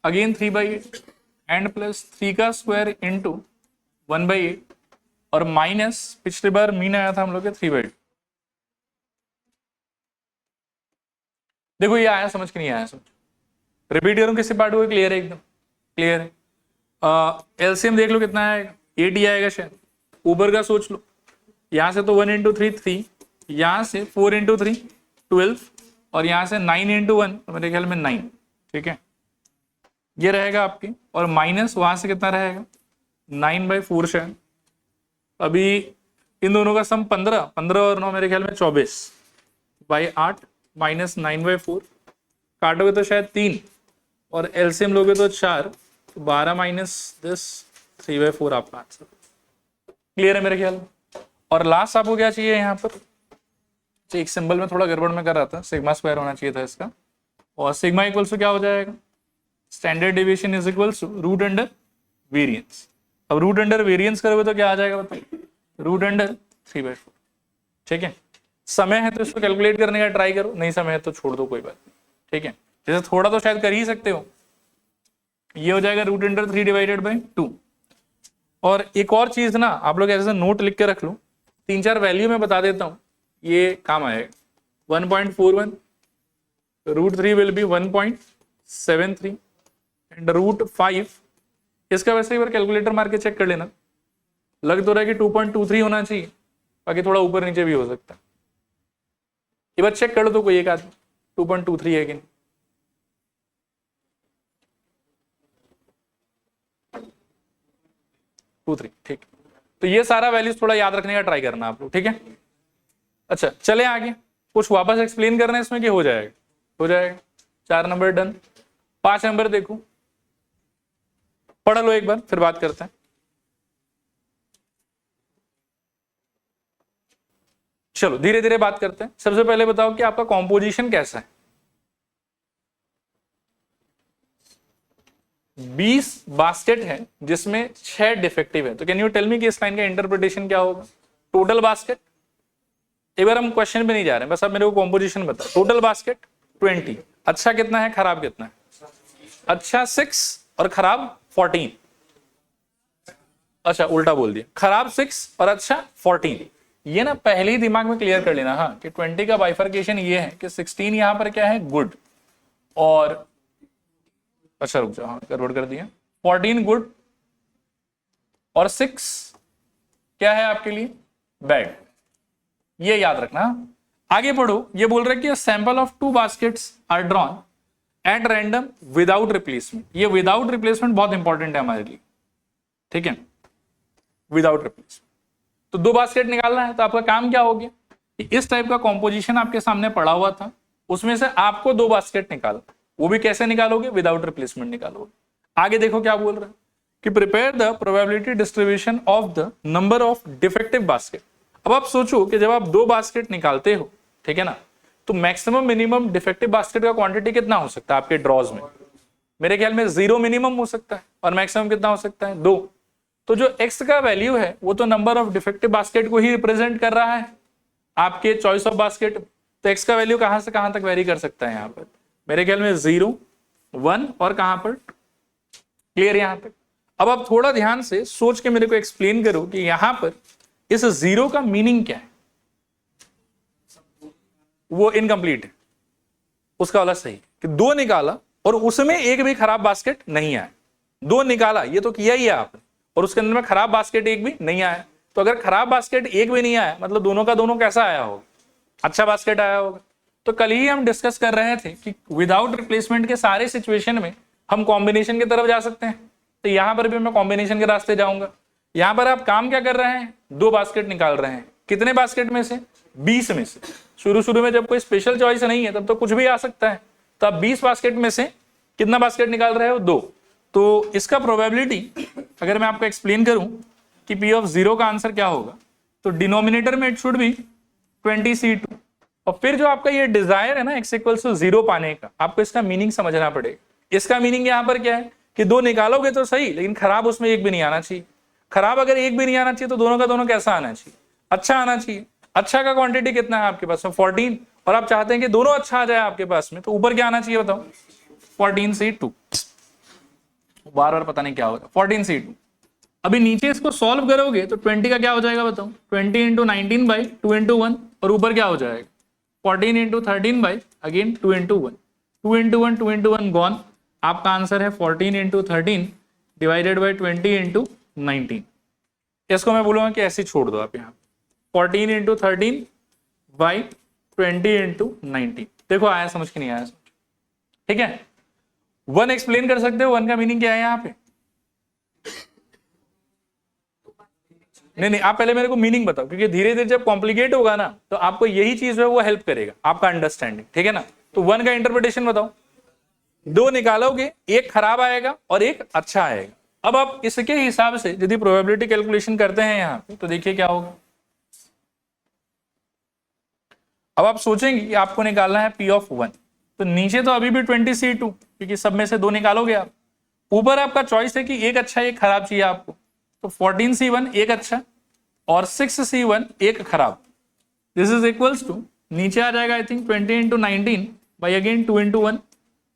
again 3/8 and plus 3 का स्क्वायर इंटू 1/8 और माइनस पिछली बार मीन आया था हम लोग के 3/2। देखो ये आया समझ के नहीं आया समझ, रिपीट करूं किसी पार्ट को, क्लियर है एकदम क्लियर है। एलसीएम देख लो कितना आएगा, 8 ही आएगा शायद। ऊपर का सोच लो, यहां से तो 1 इंटू 3 3, यहां से 4 इंटू 3 12 और यहां से 9 इंटू 1 तो मेरे ख्याल में 9, ठीक है ये रहेगा आपकी। और माइनस वहां से कितना रहेगा 9/4 शायद। अभी इन दोनों का सम 15, 15 और 9 मेरे ख्याल में 24/8 माइनस 9/4, काटोगे तो शायद 3 और एलसीएम लोगे तो 4, तो 12 माइनस 10 3/4 आपका आंसर। क्लियर है मेरे ख्याल में। और लास्ट आपको क्या चाहिए यहाँ पर, एक सिंबल में थोड़ा गड़बड़ में कर रहा था, सिग्मा स्क्वायर होना चाहिए था इसका, और सिग्मा इक्वल्स टू क्या हो जाएगा, standard deviation is equals to root under variance. अब रूट अंडर वेरिएंस करोगे तो क्या आ जाएगा बताओ, रूट अंडर 3/4। ठीक है, समय है तो इसको कैलकुलेट करने का ट्राई करो, नहीं समय है तो छोड़ दो कोई बात नहीं। ठीक है, जैसे थोड़ा तो शायद कर ही सकते हो, ये हो जाएगा रूट अंडर 3/2। और एक और चीज ना, आप लोग ऐसे नोट लिख के रख लो, 3-4 वैल्यू मैं बता देता हूं, ये काम आएगा। 1.41, root 3 will be 1.73 and root 5, इसका वैसे एक बार कैलकुलेटर मार के चेक कर लेना, लग तो रहा है कि 2.23 होना चाहिए, बाकी थोड़ा ऊपर नीचे भी हो सकता है। ये बार चेक कर लो तो कोई एक आदमी 2.23 है कि नहीं। ठीक, तो ये सारा वैल्यूज थोड़ा याद रखने का ट्राई करना आप लोग, ठीक है। अच्छा चले आगे, कुछ वापस एक्सप्लेन करना है इसमें कि हो जाएगा, हो जाएगा। 4 नंबर डन। 5 नंबर देखो, पढ़ लो एक बार फिर बात करते हैं। चलो धीरे धीरे बात करते हैं। सबसे पहले बताओ कि आपका कॉम्पोजिशन कैसा है। 20 बास्केट है जिसमें 6 डिफेक्टिव है, तो कैन यू टेल मी कि इस लाइन का इंटरप्रिटेशन क्या होगा। टोटल बास्केट, एक बार हम क्वेश्चन पे नहीं जा रहे हैं, बस अब मेरे को कॉम्पोजिशन बता। टोटल बास्केट 20, अच्छा कितना है खराब कितना है, अच्छा 6 और खराब 14। अच्छा उल्टा बोल दिया, खराब 6 और अच्छा 14। ये ना पहले ही दिमाग में क्लियर कर लेना, हाँ, कि 20 का बाइफर्केशन ये है कि 16 यहां पर क्या है गुड, और अच्छा रुक जाओ, हाँ गड़बड़ कर दिया, 14 गुड और 6 क्या है आपके लिए बैड, ये याद रखना। आगे पढ़ो, ये बोल रहे कि sample of 2 baskets are drawn at random without replacement. ये विदाउट रिप्लेसमेंट बहुत इंपॉर्टेंट है हमारे लिए, ठीक है, विदाउट रिप्लेसमेंट। तो 2 बास्केट निकालना है, तो आपका काम क्या हो गया कि इस टाइप का कॉम्पोजिशन आपके सामने पड़ा हुआ था, उसमें से आपको 2 बास्केट निकालना, वो भी कैसे निकालोगे, विदाउट रिप्लेसमेंट निकालोगे। आगे देखो क्या बोल रहा है कि prepare the probability distribution of the number of defective basket. अब आप सोचो कि जब आप 2 बास्केट निकालते हो, ठीक है ना, तो मैक्सिमम मिनिमम डिफेक्टिव बास्केट का क्वांटिटी कितना हो सकता है आपके ड्रॉज में। मेरे ख्याल में 0 मिनिमम हो सकता है और मैक्सिमम कितना हो सकता है 2। तो जो x का वैल्यू है वो तो नंबर ऑफ डिफेक्टिव बास्केट को ही रिप्रेजेंट कर रहा है, आपके चॉइस ऑफ बास्केट। तो x का वैल्यू कहां से कहां तक वेरी कर सकता है यहाँ पर, मेरे ख्याल में 0, 1 और कहां पर, क्लियर यहां तक। अब आप थोड़ा ध्यान से सोच के मेरे को एक्सप्लेन करो कि यहां पर इस 0 का मीनिंग क्या है। वो इनकम्प्लीट है, उसका वाला सही कि 2 निकाला और उसमें एक भी खराब बास्केट नहीं आया। 2 निकाला, ये तो किया ही है आपने, और उसके अंदर में खराब बास्केट एक भी नहीं आया। तो अगर खराब बास्केट एक भी नहीं आया मतलब दोनों का दोनों कैसा आया होगा, अच्छा बास्केट आया होगा। तो कल ही हम डिस्कस कर रहे थे कि विदाउट रिप्लेसमेंट के सारे सिचुएशन में हम कॉम्बिनेशन की तरफ जा सकते हैं। तो यहां पर भी मैं कॉम्बिनेशन के रास्ते जाऊंगा। यहां पर आप काम क्या कर रहे हैं, 2 बास्केट निकाल रहे हैं। कितने बास्केट में से, 20 में से। शुरू में जब कोई स्पेशल चॉइस नहीं है तब तो कुछ भी आ सकता है। तो आप 20 बास्केट में से कितना बास्केट निकाल रहे हो, 2। तो इसका प्रोबेबिलिटी अगर मैं आपको एक्सप्लेन करूं कि P ऑफ 0 का आंसर क्या होगा, तो डिनोमिनेटर में इट शुड बी 20C2। और फिर जो आपका ये डिजायर है ना x = 0 पाने का, आपको इसका मीनिंग समझना पड़ेगा। इसका मीनिंग यहाँ पर क्या है कि 2 निकालोगे तो सही, लेकिन खराब उसमें एक भी नहीं आना चाहिए। खराब अगर एक भी नहीं आना चाहिए तो दोनों का दोनों कैसा आना चाहिए, अच्छा आना चाहिए। अच्छा का क्वांटिटी कितना है आपके पास में, 14। और आप चाहते हैं कि दोनों अच्छा आ जाए आपके पास में, तो ऊपर क्या आना चाहिए बताओ, 14C2। बार बार पता नहीं क्या होगा, 14C2। अभी नीचे इसको सॉल्व करोगे तो 20 का क्या हो जाएगा बताओ, 20 × 19/2 × 1। और ऊपर क्या हो जाएगा, 14 × 13 अगेन 2 × 1। 2 × 1 2 × 1 गॉन। आपका आंसर है 14 × 13 डिवाइडेड बाई 20 × 19। इसको मैं बोलूंगा कि ऐसे छोड़ दो आप, यहाँ 14 × 13 बाई 20 × 19। देखो आया समझ के नहीं आया समझ, ठीक है। 1 एक्सप्लेन कर सकते हो, 1 का मीनिंग क्या है यहाँ पे, नहीं आप पहले मेरे को मीनिंग बताओ, क्योंकि धीरे धीरे जब कॉम्प्लिकेट होगा ना तो आपको यही चीज है वो हेल्प करेगा, आपका अंडरस्टैंडिंग, ठीक है ना। तो 1 का इंटरप्रिटेशन बताओ। 2 निकालोगे, एक खराब आएगा और एक अच्छा आएगा। अब आप इसके हिसाब से यदि प्रोबेबिलिटी कैलकुलेशन करते हैं यहाँ पे, तो देखिए क्या होगा। अब आप सोचेंगे कि आपको निकालना है P ऑफ 1, तो नीचे तो अभी भी 20C2, क्योंकि सब में से 2 निकालोगे आप। ऊपर आपका चॉइस है कि एक अच्छा एक खराब चाहिए आपको, तो 14C1 एक अच्छा और 6C1 एक खराब। दिस इज इक्वल्स टू, नीचे आ जाएगा आई थिंक 20 × 19 बाई अगेन 2 × 1,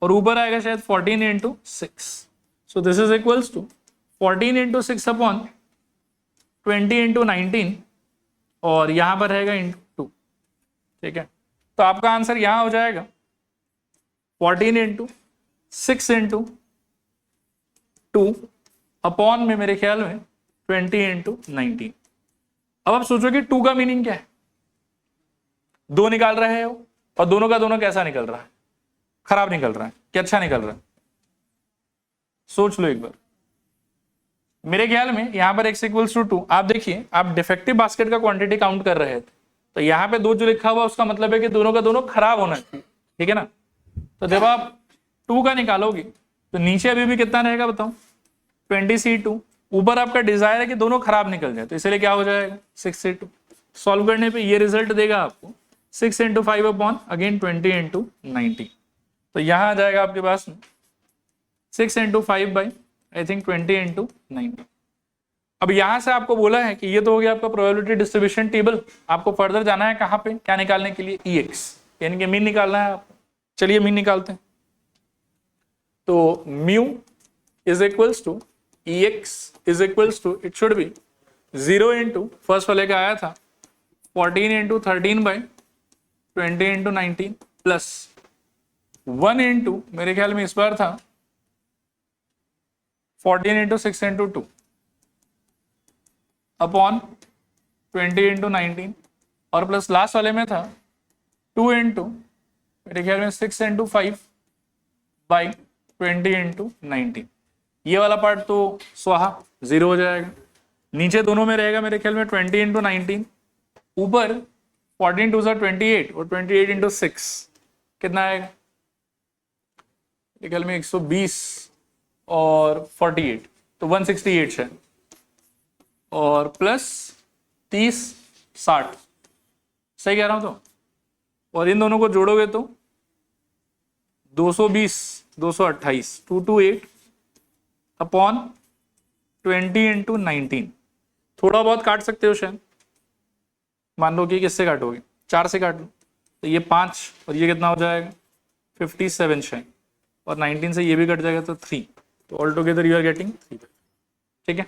और ऊपर आएगा शायद 14 × 6। So this is equals to 14 × 6 upon 20 × 19, और यहां पर रहेगा × 2, ठीक है। तो आपका आंसर यहां हो जाएगा 14 × 6 × 2 अपॉन में मेरे ख्याल में 20 × 19। अब आप सोचोगे 2 का मीनिंग क्या है, 2 निकाल रहे हो और दोनों का दोनों कैसा निकल रहा है, खराब निकल रहा है कि अच्छा निकल रहा है, सोच लो एक बार। मेरे ख्याल में यहां पर x = 2। आप देखिए, आप डिफेक्टिव बास्केट का क्वांटिटी काउंट कर रहे थे, तो यहां पे 2 जो लिखा हुआ उसका मतलब है कि दोनों का दोनों खराब होना चाहिए, ठीक है ना। तो जब आप 2 का निकालोगे तो नीचे अभी भी कितना रहेगा बताओ, 20C2। ऊपर आपका डिजायर है कि दोनों खराब निकल जाए, तो इसलिए क्या हो जाएगा 6C2। सॉल्व करने पे ये रिजल्ट देगा आपको 6 × 5 अपॉन अगेन 20 × 19। तो यहां आ जाएगा आपके पास 6 × 5 बाई आई थिंक 20 × 19। अब यहां से आपको बोला है कि ये तो हो गया आपका प्रोबेबिलिटी डिस्ट्रीब्यूशन टेबल। आपको फर्दर जाना है कहां पे, क्या निकालने के लिए, EX, यानी कि मीन निकालना है आपको। चलिए मीन निकालते हैं। तो mu is equals to EX is equals to, it should be 0 × first वाले का आया था 14 × 13 बाई 20 × 19 प्लस 1 × मेरे ख्याल में इस बार था 14 × 6 × 2 अपॉन 20 × 19, और प्लस लास्ट वाले में था 2 × मेरे ख्याल में 6 × 5 बाई 20 × 19। ये वाला पार्ट तो स्वाहा 0 हो जाएगा। नीचे दोनों में रहेगा मेरे ख्याल में 20 × 19, ऊपर 14 × 2 = 28 और 28 × 6 कितना आएगा, मेरे ख्याल में 120 और 48, तो 168 है, और प्लस 30 60, सही कह रहा हूं तो। और इन दोनों को जोड़ोगे तो 220 228 228 अपॉन 20 × 19। थोड़ा बहुत काट सकते हो शायद, मान लो कि किससे काटोगे, 4 से काट लो, तो ये 5 और ये कितना हो जाएगा 57 शायद, और 19 से ये भी कट जाएगा तो 3, तो all together you are getting 3, ठीक है।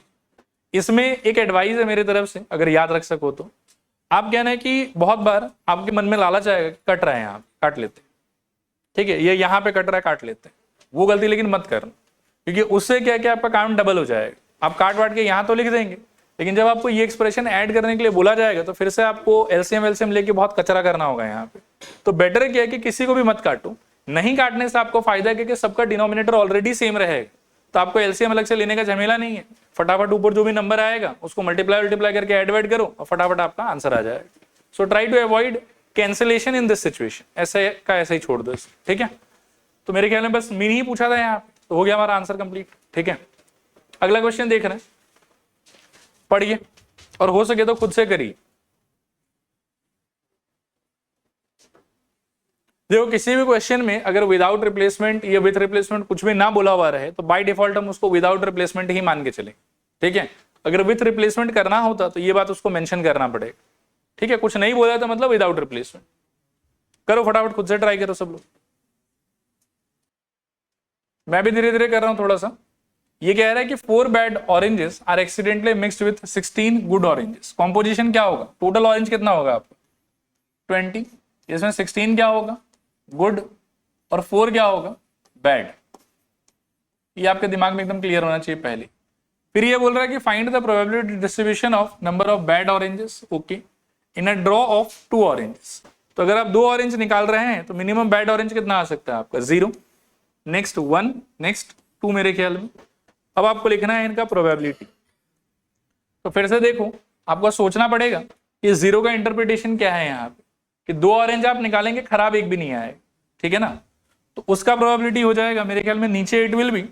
इसमें एक एडवाइस है मेरी तरफ से, अगर याद रख सको तो। आप कहना है कि बहुत बार आपके मन में लालच आएगा, कट रहे हैं आप, काट लेते, ठीक है, ये यहाँ पे कट रहा है, काट लेते हैं, वो गलती लेकिन मत करना, क्योंकि उससे क्या क्या आपका काम डबल हो जाएगा। आप काट वाट के यहाँ तो लिख देंगे, लेकिन जब आपको ये एक्सप्रेशन ऐड करने के लिए बोला जाएगा तो फिर से आपको एलसीएम एलसीएम लेके बहुत कचरा करना होगा यहाँ पे। तो बेटर क्या है कि किसी को भी मत काटो, नहीं काटने से आपको फायदा है क्योंकि सबका डिनोमिनेटर ऑलरेडी सेम रहेगा, तो आपको एलसीएम अलग से लेने का झमेला नहीं है। फटाफट ऊपर जो भी नंबर आएगा उसको मल्टीप्लाई करके एड करो और फटाफट आपका आंसर आ जाएगा। So try to avoid cancellation in this situation, ऐसे का ऐसे ही छोड़ दो, ठीक है। तो मेरे ख्याल में बस मीन ही पूछा था यहाँ पे, तो हो गया हमारा आंसर कंप्लीट, ठीक है। अगला क्वेश्चन देख रहे हैं, पढ़िए और हो सके तो खुद से करिए। देखो किसी भी क्वेश्चन में अगर विदाउट रिप्लेसमेंट या विथ रिप्लेसमेंट कुछ भी ना बोला हुआ रहे तो बाय डिफॉल्ट हम उसको विदाउट रिप्लेसमेंट ही मान के चले, ठीक है। अगर विथ रिप्लेसमेंट करना होता तो ये बात उसको मेंशन करना पड़ेगा, ठीक है। कुछ नहीं बोला तो मतलब विदाउट रिप्लेसमेंट। करो फटाफट, खुद से ट्राई करो सब लोग, मैं भी धीरे धीरे कर रहा हूं थोड़ा सा। ये कह रहा है कि 4 bad oranges are accidentally mixed with 16 good oranges. Composition क्या होगा, टोटल ऑरेंज कितना होगा आपका 20, इसमें 16 क्या होगा गुड और 4 क्या होगा बैड। ये आपके दिमाग में एकदम क्लियर होना चाहिए पहले। फिर ये बोल रहा है कि find the probability distribution of number of bad oranges, okay, in a draw of 2 oranges. तो अगर आप 2 ऑरेंज निकाल रहे हैं तो मिनिमम बैड ऑरेंज कितना आ सकता है आपका 0, नेक्स्ट 1, नेक्स्ट 2 मेरे ख्याल में। अब आपको लिखना है इनका प्रोबेबिलिटी। तो फिर से देखो आपको सोचना पड़ेगा कि 0 का इंटरप्रिटेशन क्या है यहाँ पे, कि 2 ऑरेंज आप निकालेंगे खराब एक भी नहीं आएगा, ठीक है ना। तो उसका प्रोबेबिलिटी हो जाएगा मेरे ख्याल में नीचे इट विल बी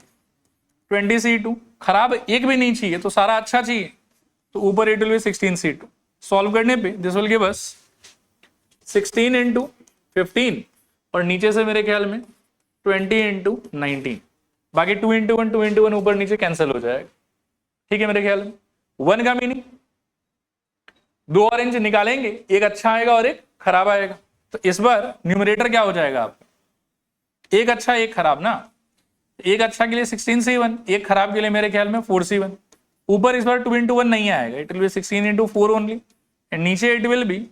20C2, खराब एक भी नहीं चाहिए तो सारा अच्छा चाहिए, तो ऊपर it will B 16C2। Solve करने पे this will give us 16 into 15 और नीचे से मेरे ख्याल में 20 इंटू 19, बाकी 2 इंटू 1 ऊपर नीचे कैंसिल हो जाएगा, ठीक है। मेरे ख्याल में 1 का मीनिंग 2 ऑरेंज निकालेंगे, एक अच्छा आएगा और एक खराब आएगा, तो इस बार न्यूमरेटर क्या हो जाएगा आपका, एक अच्छा एक खराब ना। एक अच्छा के लिए 16C1, एक खराब के लिए मेरे ख्याल में 4C1। ऊपर इस बार 2 इंटू 1 नहीं आएगा, it will be 16 into 4 only, and नीचे it will be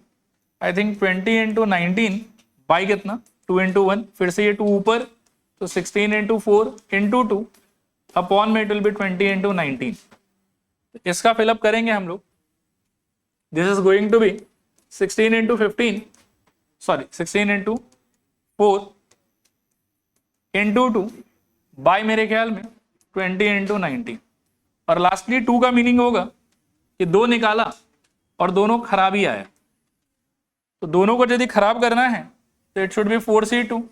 I think 20 into 19 by कितना 2 इंटू 1, फिर से ये 2 ऊपर तो 16 इंटू 4 इंटू 2 अपॉन में इट विल बी 20 इंटू 19। इसका फिलअप करेंगे हम लोग, this is going to be 16 into 15 sorry 16 into 4 into 2 by मेरे ख्याल में 20 इंटू 19। और लास्टली 2 का मीनिंग होगा कि 2 निकाला और दोनों खराब ही आया, तो दोनों को यदि खराब करना है तो इट शुड बी 4C2।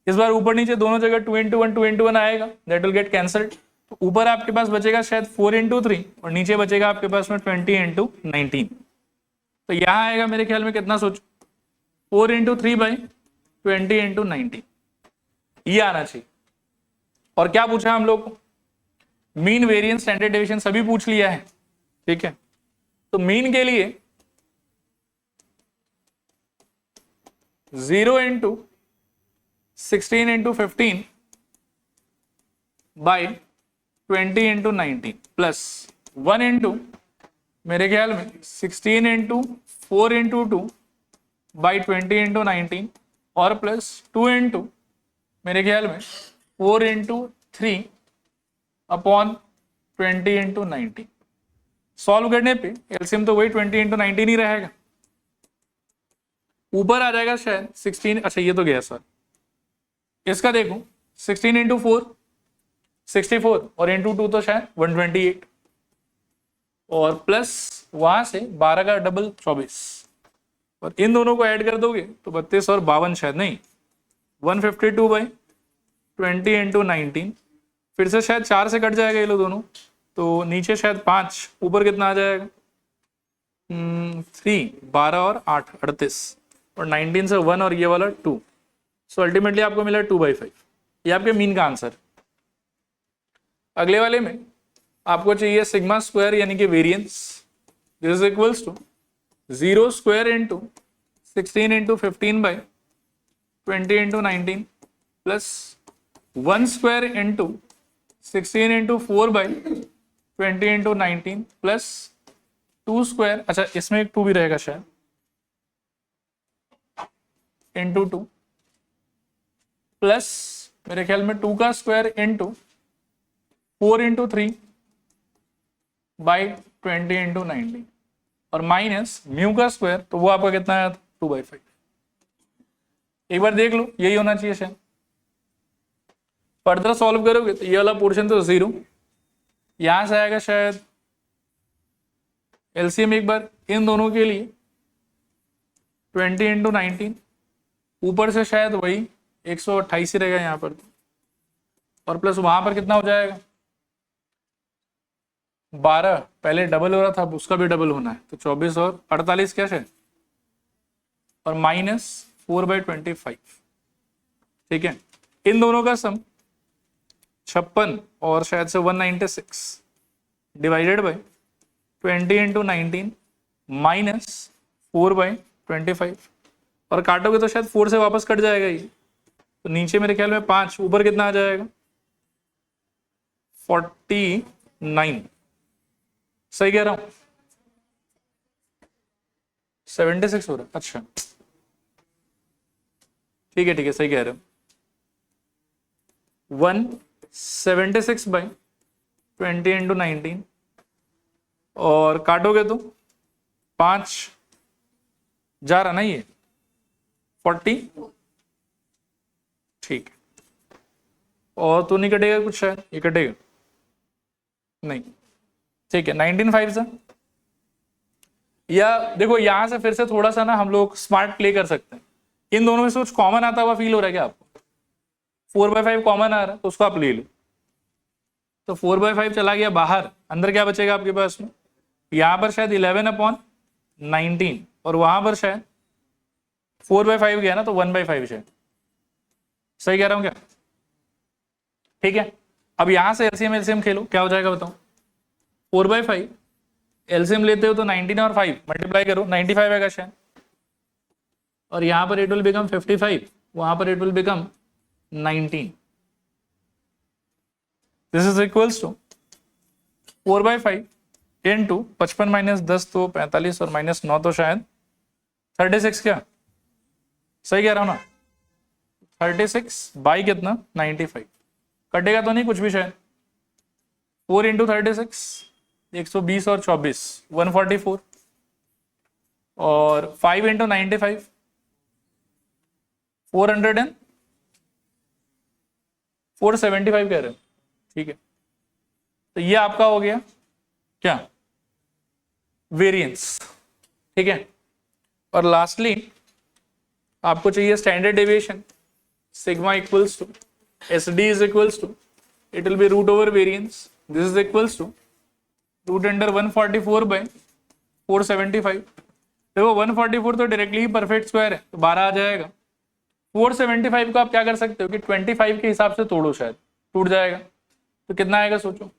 इस बार ऊपर नीचे दोनों जगह 2 इंटू 1 आएगा, दैट विल गेट कैंसल्ड। तो ऊपर आपके पास बचेगा शायद 4 इंटू 3 और नीचे बचेगा आपके पास में 20 इंटू 19। तो यहां आएगा मेरे ख्याल में कितना सोचो 4 इंटू 3 बाई 20 इंटू 19, ये आना चाहिए। और क्या पूछा हम लोग को, मीन वेरिएंस स्टैंडर्ड डेविएशन सभी पूछ लिया है, ठीक है। तो मीन के लिए 0 into 16 into 15 by 20 into 19 plus 1 into मेरे ख्याल में 16 इंटू 4 इंटू 2 बाई 20 इंटू 19 और प्लस 2 इंटू मेरे ख्याल में 4 इंटू 3 अपॉन 20 इंटू 19। सॉल्व करने पे एलसीएम तो वही 20 इंटू 19 ही रहेगा, ऊपर आ जाएगा शायद 16, अच्छा ये तो गया सर, इसका देखो 16 इंटू 4 64 और इंटू 2 तो शायद 128 और प्लस वहां से 12 का डबल 24 और इन दोनों को ऐड कर दोगे तो 32 और 52 शायद नहीं 152 बाई 20 इंटू 19, फिर से शायद 4 से कट जाएगा ये लोग दोनों, तो नीचे शायद 5, ऊपर कितना आ जाएगा 3 12 और 8 38 और 19 से 1 और ये वाला 2। सो अल्टीमेटली आपको मिला 2/5, ये आपके मीन का आंसर। अगले वाले में आपको चाहिए सिग्मा स्क्वायर यानी कि variance, this is equals to 0 square into 16 into 15 by 20 into 19 plus 1 square into 16 into 4 by 20 into 19 plus 2 square, अच्छा इसमें एक 2 भी रहेगा शायद, इंटू 2 प्लस मेरे ख्याल में 2 का square into 4 into 3 by 20 into 90 और माइनस म्यू का स्क्वायर, तो वो आपका कितना आया था 2/5। एक बार देख लो, यही होना चाहिए शायद। फर्दर सॉल्व करोगे तो ये वाला पोर्शन तो 0, यहां से आएगा शायद एलसीएम एक बार इन दोनों के लिए 20 इंटू 19, ऊपर से शायद वही 128 ही रहेगा यहाँ पर, और प्लस वहां पर कितना हो जाएगा 12, पहले डबल हो रहा था, अब उसका भी डबल होना है, तो 24 और 48 क्या शायद, और माइनस 4/25। ठीक है, इन दोनों का सम 56 और शायद से 196 डिवाइडेड बाई 20 इंटू 19 माइनस 4/25, और काटोगे तो शायद 4 से वापस कट जाएगा ये, तो नीचे मेरे ख्याल में 5, ऊपर कितना आ जाएगा 49। सही कह रहा हूं, 76 हो रहा है, अच्छा ठीक है सही कह रहे हो। 176/20 इंटू 19 और काटोगे तो 5 जा रहा ना ये 40, ठीक है, और तो नहीं कटेगा कुछ शायद, ये कटेगा नहीं, ठीक है 19/5 से। या देखो यहां से फिर से थोड़ा सा ना हम लोग स्मार्ट प्ले कर सकते हैं, इन दोनों में से कुछ कॉमन आता हुआ फील हो रहा है क्या आपको, 4/5 कॉमन आ रहा है तो उसको आप ले लो, तो 4/5 चला गया बाहर, अंदर क्या बचेगा आपके पास में, यहां पर शायद 11/19 और वहां पर शायद 4/5 गया ना, तो 1/5 शायद, सही कह रहा हूं क्या, ठीक है। अब यहां से एलसीएम खेलो, क्या हो जाएगा बताओ, 4/5 एलसीएम लेते हो तो 19 और 5 मल्टीप्लाई करो, 95 आएगा शायद, और यहां पर इट विल बिकम 55, वहां पर it will become 19। This is equals to 4/5 into 55 minus 10 तो 45 और माइनस 9 तो शायद 36, क्या सही कह रहा हूं ना, 36 बाई कितना 95, कटेगा तो नहीं कुछ भी शायद, 4 इंटू 36 120 और 24 144, और 5 इंटू 95 475 कह रहे हो, ठीक है, तो ये आपका हो गया क्या वेरिएंस, ठीक है। और लास्टली आपको चाहिए standard deviation, sigma equals to S D is equals to, it will be root over variance, this is equals to root under 144/475। देखो 144 तो डायरेक्टली ही परफेक्ट स्क्वायर है, तो 12 आ जाएगा। 475 को आप क्या कर सकते हो कि 25 के हिसाब से तोड़ो, शायद टूट जाएगा, तो कितना आएगा सोचो,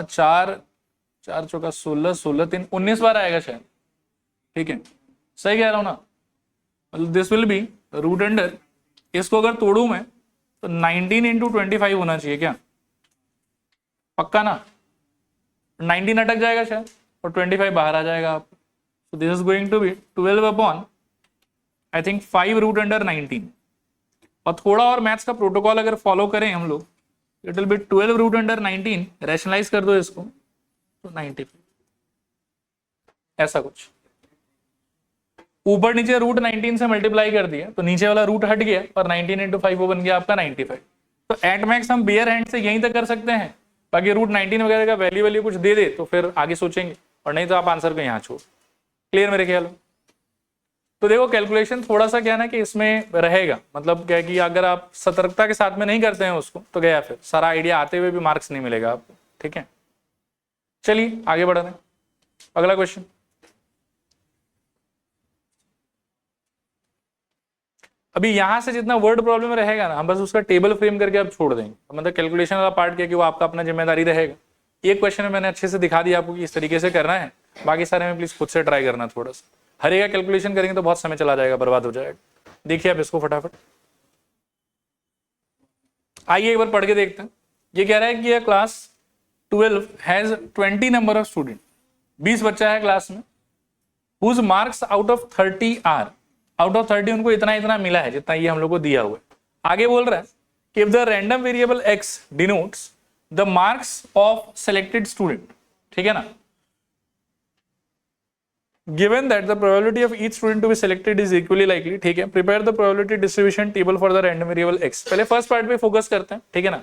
4 चौका 16, 16 3 19 बार आएगा शायद, ठीक है, सही कह रहा हूं ना, मतलब this will be root under, इसको अगर तोड़ू मैं तो 19 इंटू 25 होना चाहिए, क्या पक्का ना, 19 अटक जाएगा शायद और 25 बाहर आ जाएगा आप, so this is going to be 12 upon I think 5 root under 19, और थोड़ा और मैथ्स का प्रोटोकॉल अगर फॉलो करें हम लोग, it will be 12 root under 19, rationalise कर दो इसको तो 95, ऐसा कुछ, ऊपर नीचे रूट 19 से मल्टीप्लाई कर दिया तो नीचे वाला रूट हट गया और 19 इंटू 5 वो बन गया आपका 95। तो एट मैक्स हम बेयर हैंड से यहीं तक कर सकते हैं, बाकी रूट 19 वगैरह का वैल्यू कुछ दे दे तो फिर आगे सोचेंगे, और नहीं तो आप आंसर को यहाँ छोड़, क्लियर मेरे ख्याल में। तो देखो कैलकुलेशन थोड़ा सा क्या है ना कि इसमें रहेगा, मतलब क्या कि अगर आप सतर्कता के साथ में नहीं करते हैं उसको तो गया, फिर सारा आइडिया आते हुए भी मार्क्स नहीं मिलेगा आपको, ठीक है। चलिए आगे बढ़ रहे हैं, अगला क्वेश्चन। अभी यहां से जितना वर्ड प्रॉब्लम रहेगा ना, हम बस उसका टेबल फ्रेम करके आप छोड़ देंगे, मतलब कैलकुलेशन वाला पार्ट क्या कि वो आपका अपना जिम्मेदारी रहेगा। एक क्वेश्चन में मैंने अच्छे से दिखा दिया आपको कि इस तरीके से करना है, बाकी सारे में प्लीज खुद से ट्राई करना, थोड़ा सा हर एक कैलकुलेशन करेंगे तो बहुत समय चला जाएगा, बर्बाद हो जाएगा। देखिए आप इसको फटाफट, आइए एक बार पढ़ के देखते हैं। ये कह रहा है कि class 12 has 20 number of student, 20 बच्चा है क्लास में, whose marks out of 30 are, out of 30 उनको इतना इतना मिला है जितना ये हम लोग को दिया हुआ है। आगे बोल रहा है कि if the random variable x denotes the marks of selected student, ठीक है ना, given that the probability of each student to be selected is equally likely, ठीक है, prepare the probability distribution table for the random variable x। पहले first part पे focus करते हैं, ठीक है ना।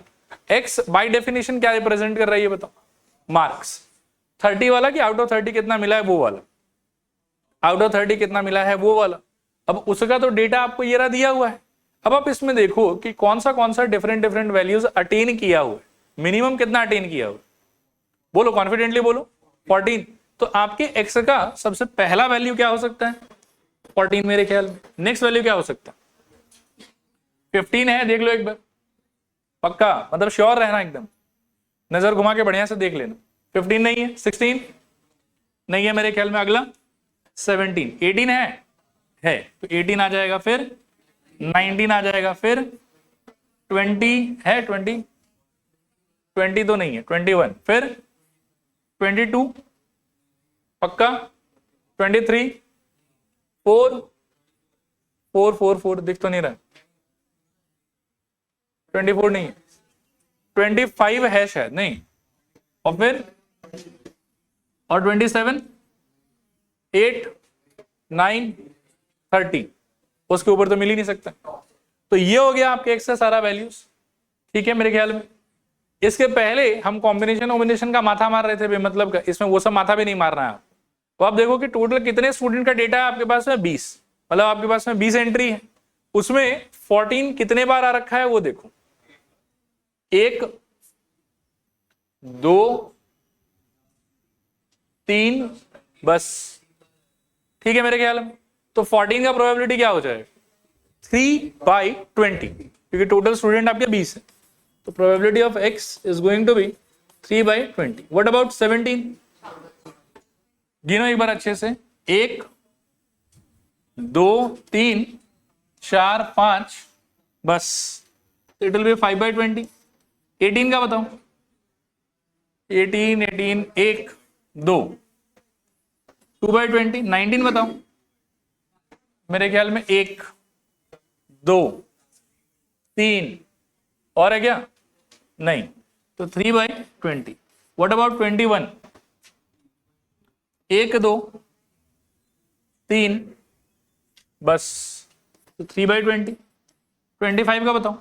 x बाय डेफिनेशन क्या रिप्रेजेंट कर रही है बताओ, मार्क्स। 30 वाला कि आउट ऑफ 30 कितना मिला है वो वाला, आउट ऑफ 30 कितना मिला है वो वाला। अब उसका तो डेटा आपको ये रहा दिया हुआ है। अब आप इसमें देखो कि कौन सा डिफरेंट वैल्यूज अटेन किया हुआ है, मिनिमम कितना अटेन किया हुआ है, बोलो कॉन्फिडेंटली बोलो 14। तो आपके x का सबसे पहला वैल्यू क्या हो सकता है, 14 मेरे ख्याल में। नेक्स्ट वैल्यू क्या हो सकता है, 15 है, देख लो एक बार, पक्का, मतलब श्योर रहना एकदम, नजर घुमा के बढ़िया से देख लेना। 15 नहीं है, 16 नहीं है मेरे ख्याल में, अगला 17, 18 है तो 18 आ जाएगा, फिर 19 आ जाएगा, फिर 20 है, 20 तो नहीं है, 21, फिर 22 पक्का, 23, 4 दिख तो नहीं रहा, 24 नहीं है, 25 है शायद, नहीं, और फिर और 27, 8, 9, 30, उसके ऊपर तो मिल ही नहीं सकता। तो ये हो गया आपके एक्स का सारा वैल्यूज, ठीक है मेरे ख्याल में। इसके पहले हम कॉम्बिनेशन का माथा मार रहे थे बेमतलब का, इसमें वो सब माथा भी नहीं मारना है। तो आप देखो कि टोटल कितने स्टूडेंट का डेटा है आपके पास में, 20, मतलब आपके पास में 20 एंट्री है, उसमें 14 कितने बार आ रखा है वो देखो, 1, 2, 3 बस, ठीक है मेरे ख्याल में। तो 14 का प्रोबेबिलिटी क्या हो जाएगा, 3/20, क्योंकि टोटल स्टूडेंट आपके 20 है, तो probability of x is going to be 3/20। What about 17, गिनो एक बार अच्छे से, 1, 2, 3, 4, 5 बस, इट विल बी 5/20। 18 का बताओ, 18, 1, 2, 2/20। 19 बताओ, मेरे ख्याल में 1, 2, 3 और है क्या, नहीं, तो 3/20। व्हाट अबाउट 21, 1, 2, 3 बस, तो 3/20। 25 का बताओ,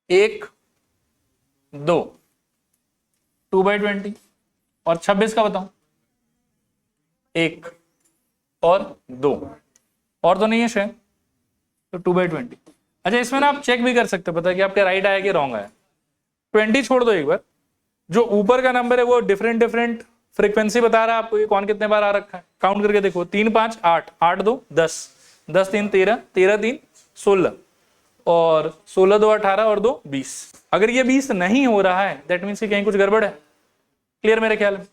1, 2, 2/20। और 26 का बताओ, 1 और 2 और तो नहीं है शायद, तो 2/20। अच्छा, इसमें ना आप चेक भी कर सकते हो, पता है कि आपके राइट आया कि रॉन्ग आया। 20 छोड़ दो एक बार, जो ऊपर का नंबर है वो डिफरेंट फ्रीक्वेंसी बता रहा है आपको, ये कौन कितने बार आ रखा है, काउंट करके देखो, 3, 5, 8, 8, 2, 10, 10, 3, 13, 13, 3, 16 और 16, 2, 18 और 2, 20। अगर ये 20 नहीं हो रहा है दैट मीन्स कि कहीं कुछ गड़बड़ है, क्लियर मेरे ख्याल में।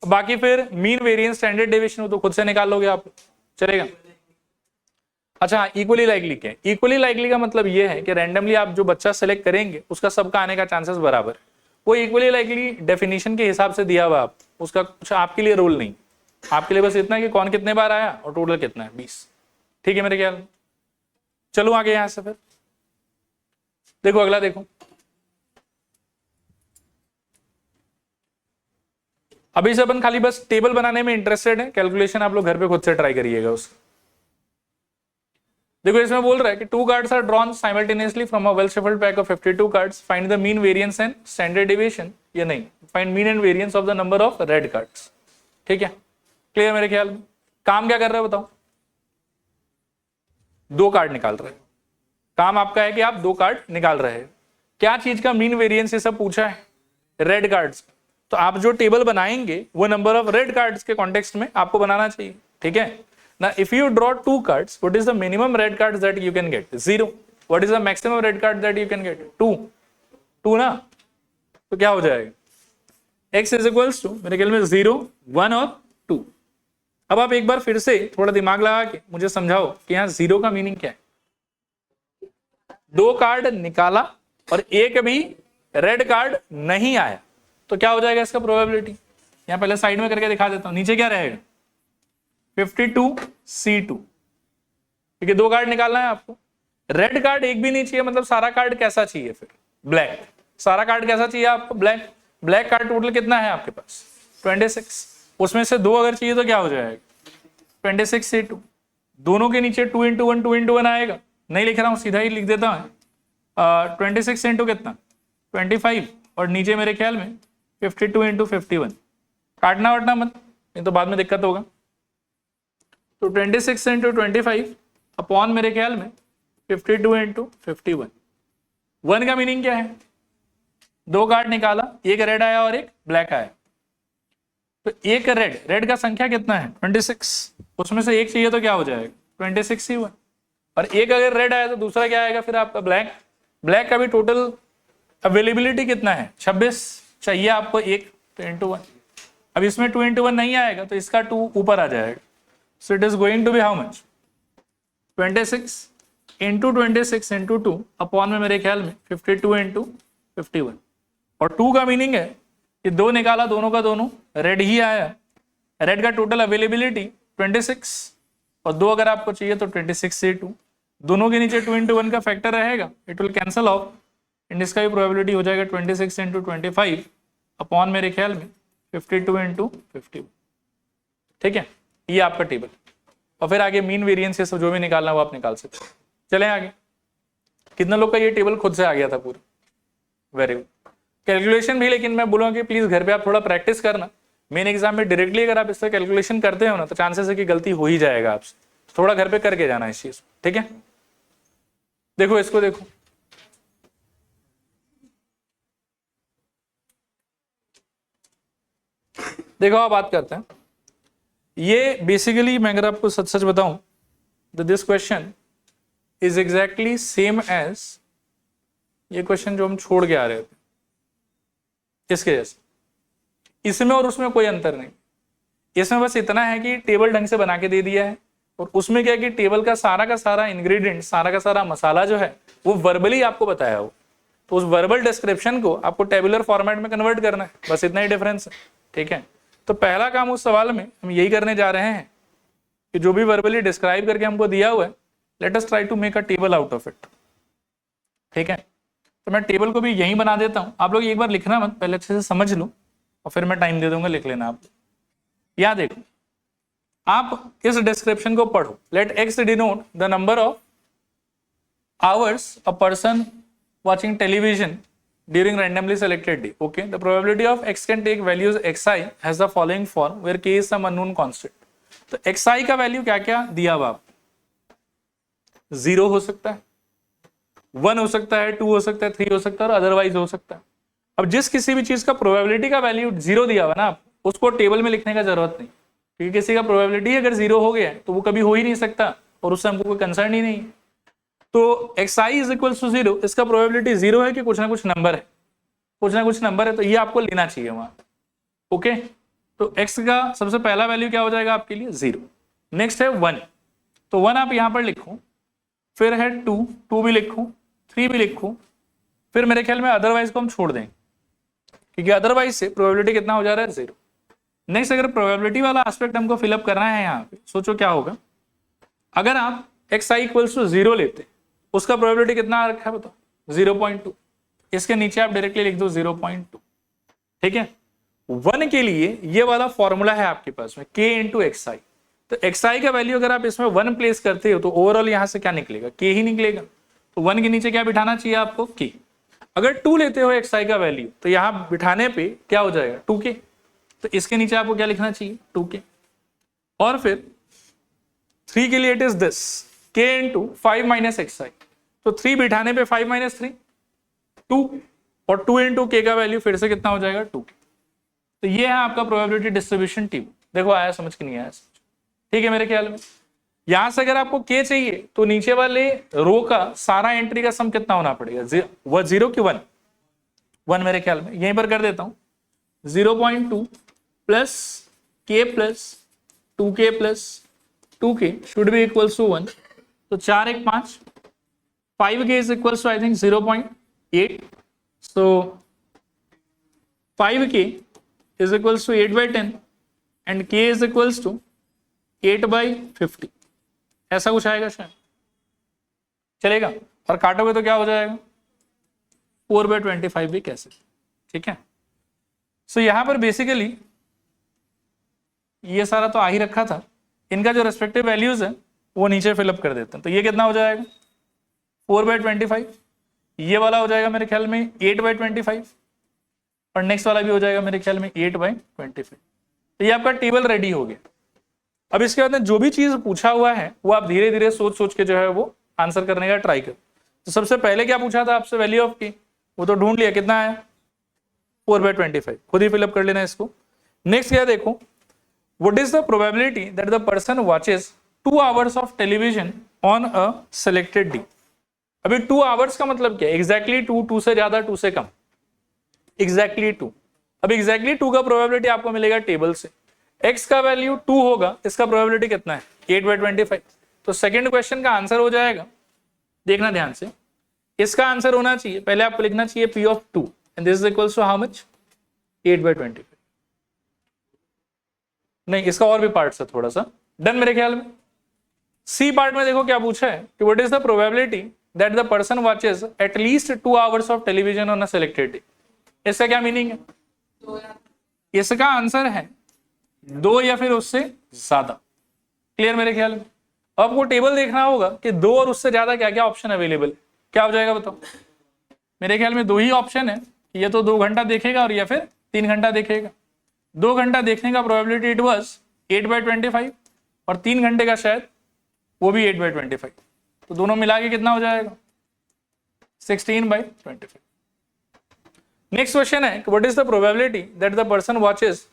बाकी फिर मीन वेरिएंस स्टैंडर्ड डेविएशन हो तो खुद से निकाल लोगे आप, चलेगा। अच्छा, इक्वली लाइकली क्या है, इक्वली लाइकली का मतलब ये है कि रैंडमली आप जो बच्चा सेलेक्ट करेंगे उसका सबका आने का चांसेस बराबर है। वो इक्वली लाइकली डेफिनेशन के हिसाब से दिया हुआ, आप उसका कुछ आपके लिए रूल नहीं, आपके लिए बस इतना है कि कौन कितने बार आया और टोटल कितना है, 20, ठीक है मेरे ख्याल में। चलो आगे यहां से फिर देखो, अगला देखो, अभी से अपन खाली बस टेबल बनाने में इंटरेस्टेड है, कैलकुलेशन आप लोग घर पे खुद से ट्राई करिएगा उसका। देखो इसमें बोल रहा है कि 2 cards are drawn simultaneously from a well shuffled pack of 52 cards, find the mean variance and standard deviation, ये नहीं, find mean and variance of the number of red cards, ठीक है, क्लियर मेरे ख्याल में। काम क्या कर रहे हो बताओ, 2 कार्ड निकाल रहे हैं, काम आपका है कि आप 2 कार्ड निकाल रहे हैं। क्या चीज का मीन वेरिएंस ये सब पूछा है, रेड कार्ड्स। तो आप जो टेबल बनाएंगे वो नंबर ऑफ रेड कार्ड्स के कॉन्टेक्स्ट में आपको बनाना चाहिए, ठीक है ना। If you draw 2 cards, what is the minimum red cards that you can get? 0. What is the maximum red card that you can get? 2 ना, तो क्या हो जाएगा, x is equals to मेरे ख्याल में 0, 1 और 2। अब आप एक बार फिर से थोड़ा दिमाग लगा के मुझे समझाओ कि यहाँ 0 का मीनिंग क्या है। 2 कार्ड निकाला और एक भी रेड कार्ड नहीं आया, तो क्या हो जाएगा इसका प्रोबेबिलिटी, यहाँ पहले साइड में करके दिखा देता हूं, नीचे क्या रहेगा 52C2, ठीक है। 2 कार्ड निकालना है आपको, रेड कार्ड एक भी नहीं चाहिए, मतलब सारा कार्ड कैसा चाहिए फिर, ब्लैक, सारा कार्ड कैसा चाहिए आपको? ब्लैक। ब्लैक कार्ड टोटल कितना है आपके पास? 26। उसमें से 2 अगर चाहिए तो क्या हो जाएगा? 26 से 2, दोनों के नीचे 2 इंटू 1 2 इंटू 1 आएगा। नहीं लिख रहा हूँ, सीधा ही लिख देता हूँ। 26 इंटू कितना? 25, और नीचे मेरे ख्याल में 52 इंटू 51। काटना वटना मत, नहीं तो बाद में दिक्कत होगा। तो 26 इंटू 25 अपॉन मेरे ख्याल में 52 इंटू 51। 1 का मीनिंग क्या है? 2 कार्ड निकाला, एक रेड आया और एक ब्लैक आया। तो एक रेड का संख्या कितना है? 26। उसमें से एक चाहिए तो क्या हो जाएगा? 26 ही हुआ। और एक अगर रेड आया तो दूसरा क्या आएगा फिर आपका? ब्लैक। ब्लैक का भी टोटल अवेलेबिलिटी कितना है? 26। चाहिए आपको एक, तो इंटू 1। अब इसमें 2 इंटू 1 नहीं आएगा तो इसका 2 ऊपर आ जाएगा। So it is going to be how much? 26 into 26 into 2 upon में मेरे ख्याल में 52 इंटू 51। और 2 का मीनिंग है कि 2 निकाला, दोनों का दोनों रेड ही आया। रेड का टोटल अवेलेबिलिटी 26, और 2 अगर आपको चाहिए तो 26 से 2, दोनों के नीचे 2 इंटू 1 का फैक्टर रहेगा, it will cancel of, and इसका भी प्रोबेबिलिटी हो जाएगा 26 इंटू 25 अपॉन मेरे ख्याल में 52 इंटू 51। ठीक है, ये आपका टेबल। और फिर आगे मीन वेरिएंस ये सब जो भी निकालना वो आप निकाल सकते हैं। चलें आगे। कितने लोग का ये टेबल खुद से आ गया था पूरा? Very good. कैलकुलेशन भी, लेकिन मैं बोलूँगा कि प्लीज घर पे आप थोड़ा प्रैक्टिस करना। मेन एग्जाम में डायरेक्टली अगर आप इससे कैलकुलेशन करते हो ना तो चांसेस है कि गलती हो ही जाएगा आपसे। थोड़ा घर पे करके जाना इस चीज, ठीक है? देखो इसको, देखो देखो आप बात करते हैं। ये बेसिकली मैं अगर आपको सच सच बताऊं तो this question is exactly same as ये क्वेश्चन जो हम छोड़ के आ रहे थे, इसके जैसे। इसमें और उसमें कोई अंतर नहीं। इसमें बस इतना है कि टेबल ढंग से बना के दे दिया है, और उसमें क्या है कि टेबल का सारा इंग्रेडिएंट, सारा का सारा मसाला जो है वो वर्बली आपको बताया हो, तो उस वर्बल डिस्क्रिप्शन को आपको टेबुलर फॉर्मेट में कन्वर्ट करना है, बस इतना ही डिफरेंस है। ठीक है, तो पहला काम उस सवाल में हम यही करने जा रहे हैं कि जो भी वर्बली डिस्क्राइब करके हमको दिया हुआ है, let us try to make a table out of it. ठीक है, तो मैं टेबल को भी यही बना देता हूं। आप लोग एक बार लिखना मत, पहले अच्छे से समझ लो और फिर मैं टाइम दे दूंगा, लिख लेना आप। यहां देखो, आप इस डिस्क्रिप्शन को पढ़ो। Let X denote the number of hours a person watching television during randomly selected day. Okay, the probability of x can take values xi has the following form where k is some unknown constant. तो xi का value क्या क्या दिया हुआ? 0 हो सकता है, 1 हो सकता है, 2 हो सकता है, 3 हो सकता है, और अदरवाइज हो सकता है। अब जिस किसी भी चीज का प्रोबेबिलिटी का वैल्यू 0 दिया हुआ ना, आप उसको टेबल में लिखने का जरूरत नहीं, क्योंकि किसी का प्रोबेबिलिटी अगर 0 हो गया तो वो कभी हो ही नहीं सकता, और उससे हमको कोई कंसर्न ही नहीं है। तो xi इज इक्वल टू 0, इसका प्रोबेबिलिटी 0 है कि कुछ ना कुछ नंबर है, कुछ ना कुछ नंबर है, तो ये आपको लेना चाहिए वहां। ओके, तो x का सबसे पहला वैल्यू क्या हो जाएगा आपके लिए? 0। नेक्स्ट है 1, तो 1 आप यहां पर लिखो, फिर है 2 भी लिखो, 3 भी लिखो, फिर मेरे ख्याल में अदरवाइज को हम छोड़ देंगे, क्योंकि अदरवाइज से प्रोबेबिलिटी कितना हो जा रहा है? 0। नेक्स्ट, अगर प्रोबेबिलिटी वाला एस्पेक्ट हमको फिलअप करना है यहाँ पे, सोचो क्या होगा अगर आप xi इक्वल्स टू 0 लेते, उसका प्रोबेबिलिटी कितना आ रखा है बताओ? 0.2। इसके नीचे आप डायरेक्टली लिख दो 0.2। ठीक है, 1 के लिए ये वाला फॉर्मूला है आपके पास में, k इंटू एक्स आई। तो xi का वैल्यू अगर आप इसमें 1 प्लेस करते हो तो ओवरऑल यहां से क्या निकलेगा? k ही निकलेगा। तो 1 के नीचे क्या बिठाना चाहिए आपको? k। अगर 2 लेते हो xi का वैल्यू तो यहां बिठाने पे क्या हो जाएगा? 2k। तो इसके नीचे आपको क्या लिखना चाहिए? 2k। और फिर 3 के लिए it is this k into 5 minus X I. तो 3 बिठाने पे 5 माइनस 3 2, और 2 इंटू के का वैल्यू फिर से कितना हो जाएगा? 2k। तो ये है आपका प्रोबेबिलिटी डिस्ट्रीब्यूशन टेबल। देखो आया समझ के नहीं आया? ठीक है, मेरे ख्याल में यहां से अगर आपको k चाहिए तो नीचे वाले रो का सारा एंट्री का सम कितना होना पड़ेगा? 0 की 1 मेरे ख्याल में यहीं पर कर देता हूं, 0.2 plus k plus 2k plus 2k should be equals to 1। तो 4 1 5, 5k is equals to I think 0.8. So 5k is equals to 8 by 10 and k is equals to 8 by 50. ऐसा कुछ आएगा शायद, चलेगा? और काटोगे तो क्या हो जाएगा? 4/25 भी कह सकते, ठीक है। सो यहां पर बेसिकली ये सारा तो आ ही रखा था, इनका जो रेस्पेक्टिव वैल्यूज है वो नीचे फिलअप कर देते हैं। तो ये कितना हो जाएगा 4/25, ये वाला हो जाएगा मेरे ख्याल में 8/25 और नेक्स्ट वाला भी हो जाएगा मेरे ख्याल में 8/25। तो ये आपका टेबल रेडी हो गया। अब इसके बाद में जो भी चीज पूछा हुआ है वो आप धीरे धीरे सोच सोच के जो है वो आंसर करने का ट्राई कर। तो सबसे पहले क्या पूछा था आपसे, वैल्यू ऑफ की, वो तो ढूंढ लिया, कितना आया 4/25, खुद ही फिलअप कर लेना इसको। नेक्स्ट क्या देखो, what is the probability that the person watches 2 hours of television on a selected day. अभी 2 आवर्स का मतलब क्या है, एग्जैक्टली 2, 2 से ज्यादा, 2 से कम, एग्जैक्टली 2। अब एग्जैक्टली 2 का प्रोबेबिलिटी आपको मिलेगा टेबल से। x का वैल्यू 2 होगा, इसका प्रोबेबिलिटी कितना है 8/25। तो सेकंड क्वेश्चन का आंसर हो जाएगा, देखना ध्यान से, इसका आंसर होना चाहिए, पहले आपको लिखना चाहिए p of 2 and this is equals to how much 8/25। नहीं, इसका और भी पार्ट है थोड़ा सा, डन मेरे ख्याल में। सी पार्ट में देखो क्या पूछा है कि what is the probability that the person watches at least 2 hours of television on a selected day. इसका क्या मीनिंग है, इसका आंसर है 2 या फिर उससे ज्यादा। क्लियर मेरे ख्याल में। अब वो टेबल देखना होगा कि 2 और उससे ज्यादा क्या क्या ऑप्शन अवेलेबल, क्या हो जाएगा बताओ। मेरे ख्याल में 2 ही ऑप्शन है, ये तो 2 घंटा देखेगा और या फिर 3 घंटा देखेगा। 2 घंटा देखने का प्रोबेबिलिटी इट वाज 8/25 और 3 घंटे का शायद वो भी 8/25। तो दोनों मिला के कितना हो जाएगा 16/25। नेक्स्ट क्वेश्चन है what is the probability that the person watches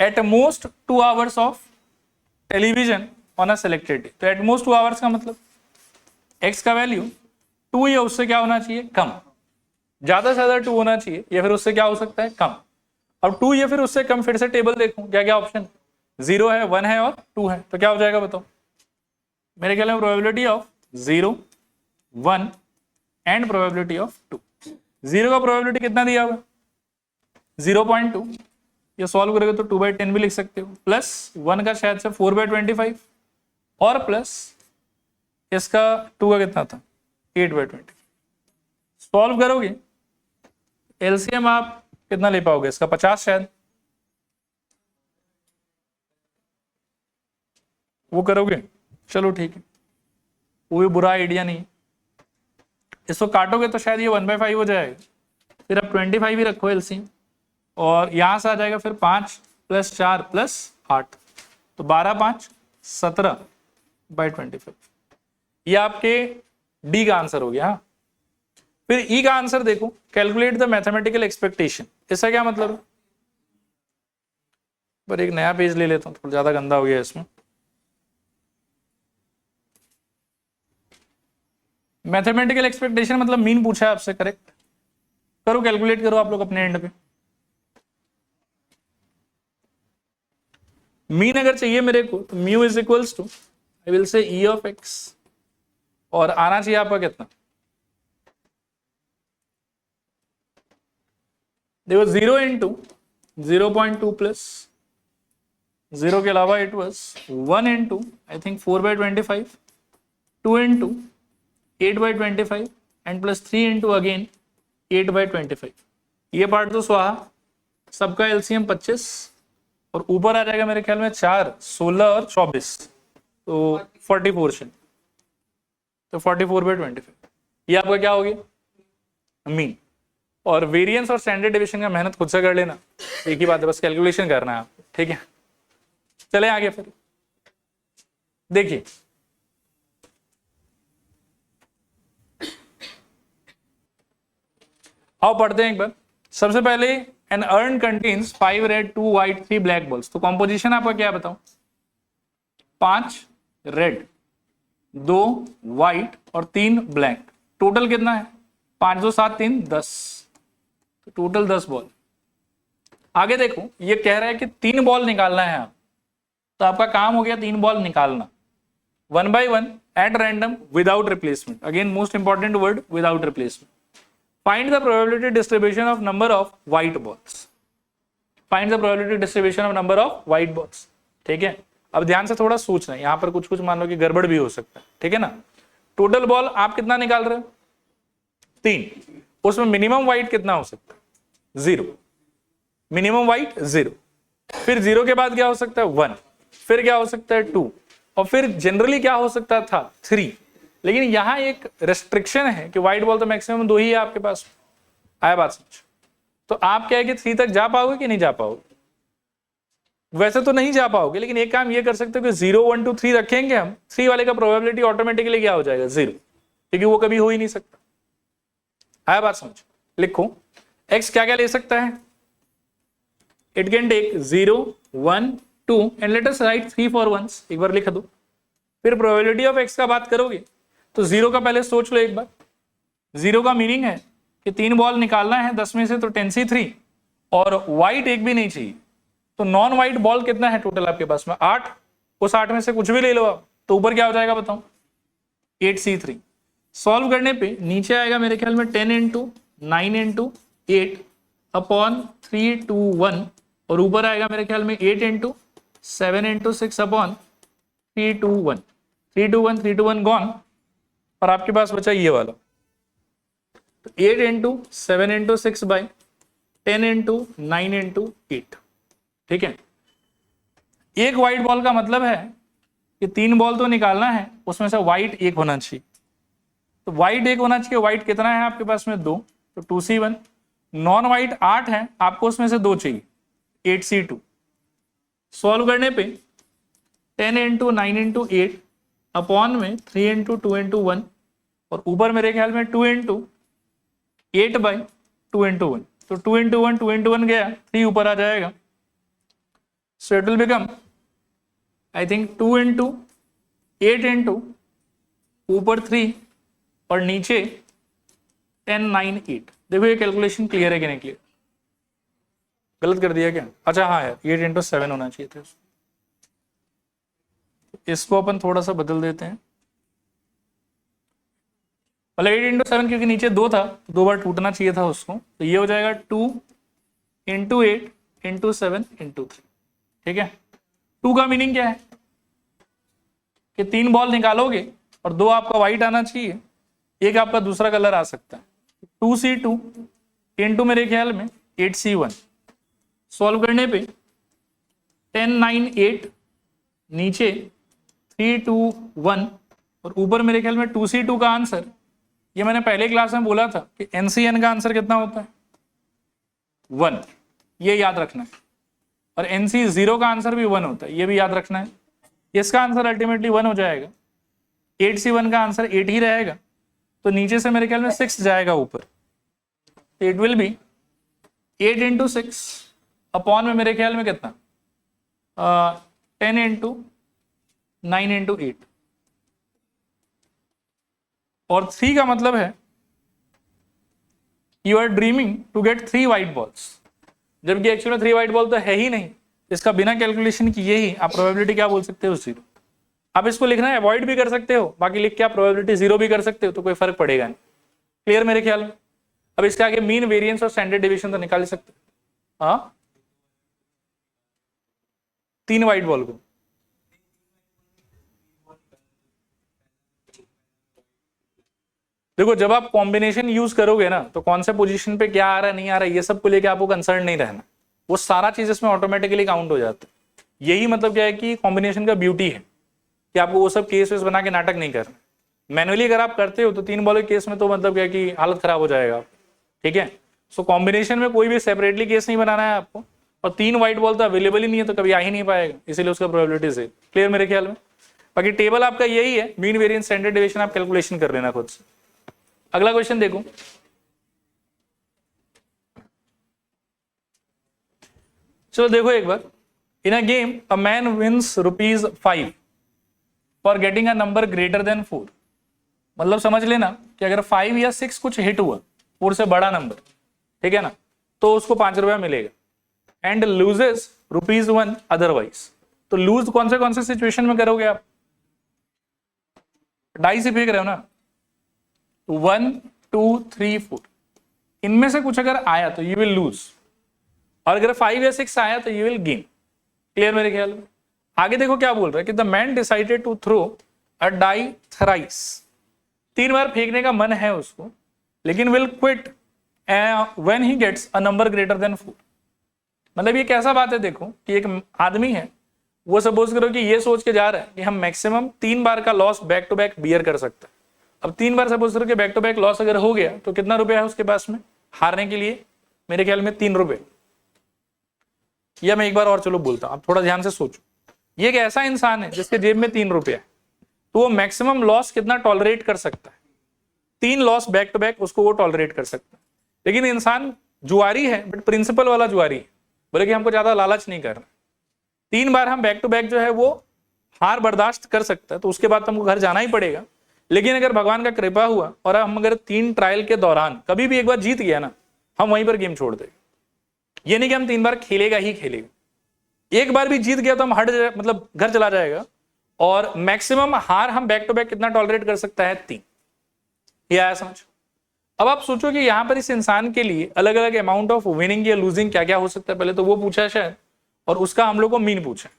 at most 2 hours of television on a selected day. तो एट मोस्ट 2 आवर्स का मतलब x का वैल्यू 2 या उससे क्या होना चाहिए कम, ज्यादा से ज्यादा 2 होना चाहिए या फिर उससे क्या हो सकता है कम। अब 2 या फिर उससे कम, फिर से टेबल देखूं क्या क्या ऑप्शन, 0 है, 1 है और 2 है, तो क्या हो जाएगा बताओ। मेरे ख्याल में probability of 0, 1 and probability of 2। 0 का प्रोबेबिलिटी कितना दिया हुआ 0.2, ये सॉल्व करोगे तो 2/10 भी लिख सकते हो, प्लस 1 का शायद से 4/25 और प्लस इसका 2 का कितना था 8/25। सॉल्व करोगे एलसीएम आप कितना ले पाओगे इसका 50 शायद, वो करोगे, चलो ठीक है, वो भी बुरा आइडिया नहीं। इसको काटोगे तो शायद ये 1/5 हो जाएगा, फिर अब 25 ही रखो एलसीएम और यहां से आ जाएगा फिर 5 + 4 + 8, तो 12, 5, 17/25। ये आपके डी का आंसर हो गया। फिर ई का आंसर देखो, कैलकुलेट द मैथमेटिकल एक्सपेक्टेशन। इसका क्या मतलब है, पर एक नया पेज ले लेता हूं, थोड़ा ज्यादा गंदा हो गया इसमें। मैथमेटिकल एक्सपेक्टेशन मतलब मीन पूछा है आपसे, करेक्ट। करो कैलकुलेट करो आप लोग अपने एंड पे। मीन अगर चाहिए मेरे को तो mu is equals to I will say E of x और आना चाहिए आपका कितना, देखो 0 × 0.2 प्लस 0 के अलावा it was 1 × I think 4/25, 2 × 8/25 and plus 3 × again 8/25। ये पार्ट तो स्वाहा, सबका एलसीएम 25 और ऊपर आ जाएगा मेरे ख्याल में 4, 16 और 24, तो 44, तो 44/25। ये आपका क्या हो गया मीन। और वेरिएंस और स्टैंडर्ड डिवीजन का मेहनत खुद से कर लेना, एक ही बात है, बस कैलकुलेशन करना है आपको, ठीक है। चले आगे फिर देखिए, आओ पढ़ते हैं एक बार। सबसे पहले an urn contains 5 red 2 white 3 black balls. तो कॉम्पोजिशन आपका क्या बताओ, 5 रेड 2 व्हाइट और 3 ब्लैक, टोटल कितना है 5 2 7 3 10, तो टोटल 10 बॉल। आगे देखो ये कह रहा है कि 3 बॉल निकालना है आप, तो आपका काम हो गया 3 बॉल निकालना 1 by 1 eight random without replacement. Again most important word, without replacement. Find the probability distribution of number of white balls. Find the probability distribution of number of white balls, ठीक है। अब ध्यान से थोड़ा सोचना, यहां पर कुछ कुछ मान लो कि गड़बड़ भी हो सकता है, ठीक है ना। टोटल बॉल आप कितना निकाल रहे हो 3, उसमें मिनिमम वाइट कितना हो सकता है? 0। मिनिमम वाइट 0, फिर 0 के बाद क्या हो सकता है? 1, फिर क्या हो सकता है? 2, और फिर जनरली क्या हो सकता था? 3। लेकिन यहां एक रेस्ट्रिक्शन है कि व्हाइट बॉल तो मैक्सिमम 2 ही है आपके पास। आया बात समझ? तो आप क्या है कि 3 तक जा पाओगे कि नहीं जा पाओगे? वैसे तो नहीं जा पाओगे, लेकिन एक काम ये कर सकते हो कि 0 1 2 3 रखेंगे हम, 3 वाले का प्रोबेबिलिटी ऑटोमेटिकली क्या हो जाएगा? 0, क्योंकि वो कभी हो ही नहीं सकता। आया बात समझ? लिखो x क्या क्या ले सकता है? It can take 0 1 2 and let us write 3 for once. एक बार लिख दो, फिर प्रोबेबिलिटी ऑफ x का बात करोगे तो 0 का पहले सोच लो एक बार। 0 का मीनिंग है कि 3 बॉल निकालना है 10 में से, तो 10C3, और वाइट एक भी नहीं चाहिए। तो नॉन वाइट बॉल कितना है टोटल आपके पास में? 8। उस 8 में से कुछ भी ले लो आप, तो ऊपर क्या हो जाएगा बताओ? 8C3। सॉल्व करने पे नीचे आएगा मेरे ख्याल में 10 इंटू 9 इंटू 8 अपॉन 3 2 1, और ऊपर आएगा मेरे ख्याल में 8 इंटू 7 इंटू 6 अपॉन 3 2 1। 3 2 1 3 2 1 गॉन, और आपके पास बचा ये वाला। तो 8 into 7 into 6 by 10 into 9 into 8। ठीक है, एक व्हाइट बॉल का मतलब है कि 3 बॉल तो निकालना है, उसमें से व्हाइट एक होना चाहिए। तो व्हाइट एक होना चाहिए। व्हाइट कितना है आपके पास में? 2, तो 2C1। नॉन व्हाइट 8 है, आपको उसमें से 2 चाहिए, 8C2। सॉल्व करने पे 10 इंटू 9 इंटू 8 अपॉन में 3 इंटू 2 इंटू 1, और ऊपर मेरे ख्याल में 2 इंटू 8 बाई 2 इंटू 1। तो 2 इंटू 1 2 इंटू 1 गया, 3 ऊपर आ जाएगा। So it will become, I think 2 into 8 into ऊपर 3 और नीचे 10 9 8। देखो ये कैलकुलेशन क्लियर है कि नहीं क्लियर? गलत कर दिया क्या? अच्छा हाँ यार, 8 इंटू 7 होना चाहिए था। इसको अपन थोड़ा सा बदल देते हैं, मतलब 8 इंटू 7 क्योंकि नीचे 2 था, 2 बार टूटना चाहिए था उसको, तो ये हो जाएगा 2 इंटू 8 इंटू 7 इंटू 3। ठीक है, 2 का मीनिंग क्या है कि 3 बॉल निकालोगे और 2 आपका व्हाइट आना चाहिए, एक आपका दूसरा कलर आ सकता है। 2C2 इंटू मेरे ख्याल में 8C1। सॉल्व करने पे 10 9 8 नीचे 3 2 1, और ऊपर मेरे ख्याल में 2C2 का आंसर, ये मैंने पहले क्लास में बोला था कि NCN का आंसर कितना होता है? 1। ये याद रखना है। और NC0 का आंसर भी 1 होता है, ये भी याद रखना है। इसका आंसर अल्टीमेटली 1 हो जाएगा। 8C1 का आंसर 8 ही रहेगा, तो नीचे से मेरे ख्याल में 6 जाएगा ऊपर, it will B 8 into 6 upon में मेरे ख्याल में कितना? 10 इंटू 9 इंटू 8, और 3 का मतलब है you are dreaming to get 3 white balls, जबकि एक्चुअली 3 व्हाइट बॉल तो है ही नहीं। इसका बिना कैलकुलेशन किए ही आप प्रोबेबिलिटी क्या बोल सकते हो? 0। आप इसको लिखना है अवॉइड भी कर सकते हो, बाकी लिख के आप प्रोबेबिलिटी 0 भी कर सकते हो, तो कोई फर्क पड़ेगा नहीं। क्लियर मेरे ख्याल में? अब इसके आगे मीन, वेरिएंस और स्टैंडर्ड डिवीजन तो निकाल सकते हो। हाँ, 3 व्हाइट बॉल को देखो, जब आप कॉम्बिनेशन यूज करोगे ना, तो कौन से पोजीशन पे क्या आ रहा है नहीं आ रहा है, ये सब को लेके आपको कंसर्न नहीं रहना, वो सारा चीज इसमें ऑटोमेटिकली काउंट हो जाता है। यही मतलब क्या है कि कॉम्बिनेशन का ब्यूटी है कि आपको वो सब केस वेस बना के नाटक नहीं करना। मैनुअली अगर आप करते हो तो 3 बॉल के केस में तो मतलब क्या है कि हालत खराब हो जाएगा। ठीक है, सो कॉम्बिनेशन में कोई भी सेपरेटली केस नहीं बनाना है आपको, और 3 व्हाइट बॉल तो अवेलेबल ही नहीं है, तो कभी आ ही नहीं पाएगा, इसीलिए उसका प्रोबेबिलिटी है। क्लियर मेरे ख्याल में? बाकी टेबल आपका यही है, मीन, वेरिएंस, स्टैंडर्ड डिवीजन आप कैलकुलेशन कर लेना खुद से। अगला क्वेश्चन देखो, चलो देखो एक बार। In a game a man wins ₹5 for getting a number greater than 4। मतलब समझ लेना कि अगर 5 या 6 कुछ हिट हुआ, 4 से बड़ा नंबर, ठीक है ना, तो उसको ₹5 मिलेगा। And loses ₹1 otherwise. तो लूज कौन से सिचुएशन में करोगे आप? डाई से फेंक रहे हो ना, 1 2 3 4, इनमें से कुछ अगर आया तो यू विल लूज, और अगर 5 या 6 आया तो यू विल गेन। क्लियर मेरे ख्याल में? आगे देखो क्या बोल रहा है कि the man decided to throw a die thrice. 3 बार फेंकने का मन है उसको, लेकिन will quit when he gets a number greater than 4। मतलब ये कैसा बात है, देखो कि एक आदमी है, वो सपोज करो कि ये सोच के जा रहा है कि हम मैक्सिमम 3 बार का loss back to back bear कर सकते हैं। अब 3 बार सपोज करो कि बैक टू बैक लॉस अगर हो गया तो कितना रुपया है उसके पास में हारने के लिए? मेरे ख्याल में 3 रुपए। या मैं एक बार और चलो बोलता हूं, आप थोड़ा ध्यान से सोचो। ये एक ऐसा इंसान है जिसके जेब में 3 रुपया है, तो वो मैक्सिमम लॉस कितना टॉलरेट कर सकता है? 3 लॉस बैक टू बैक उसको वो टॉलरेट कर सकता है। लेकिन इंसान जुआरी है, बट प्रिंसिपल वाला जुआरी है, बोले कि हमको ज्यादा लालच नहीं करना, 3 बार हम बैक टू बैक जो है वो हार बर्दाश्त कर सकता है, तो उसके बाद तो हमको घर जाना ही पड़ेगा। लेकिन अगर भगवान का कृपा हुआ और हम अगर 3 ट्रायल के दौरान कभी भी एक बार जीत गया ना, हम वहीं पर गेम छोड़ देंगे। ये नहीं कि हम 3 बार खेलेगा ही खेलेगा, एक बार भी जीत गया तो हम मतलब घर चला जाएगा। और मैक्सिमम हार हम बैक टू बैक कितना टॉलरेट कर सकता है? 3। ये आया समझ? अब आप सोचो कि यहां पर इस इंसान के लिए अलग अलग अमाउंट ऑफ विनिंग या लूजिंग क्या क्या हो सकता है। पहले तो वो पूछा है शायद, और उसका हम लोग को मीन पूछा है।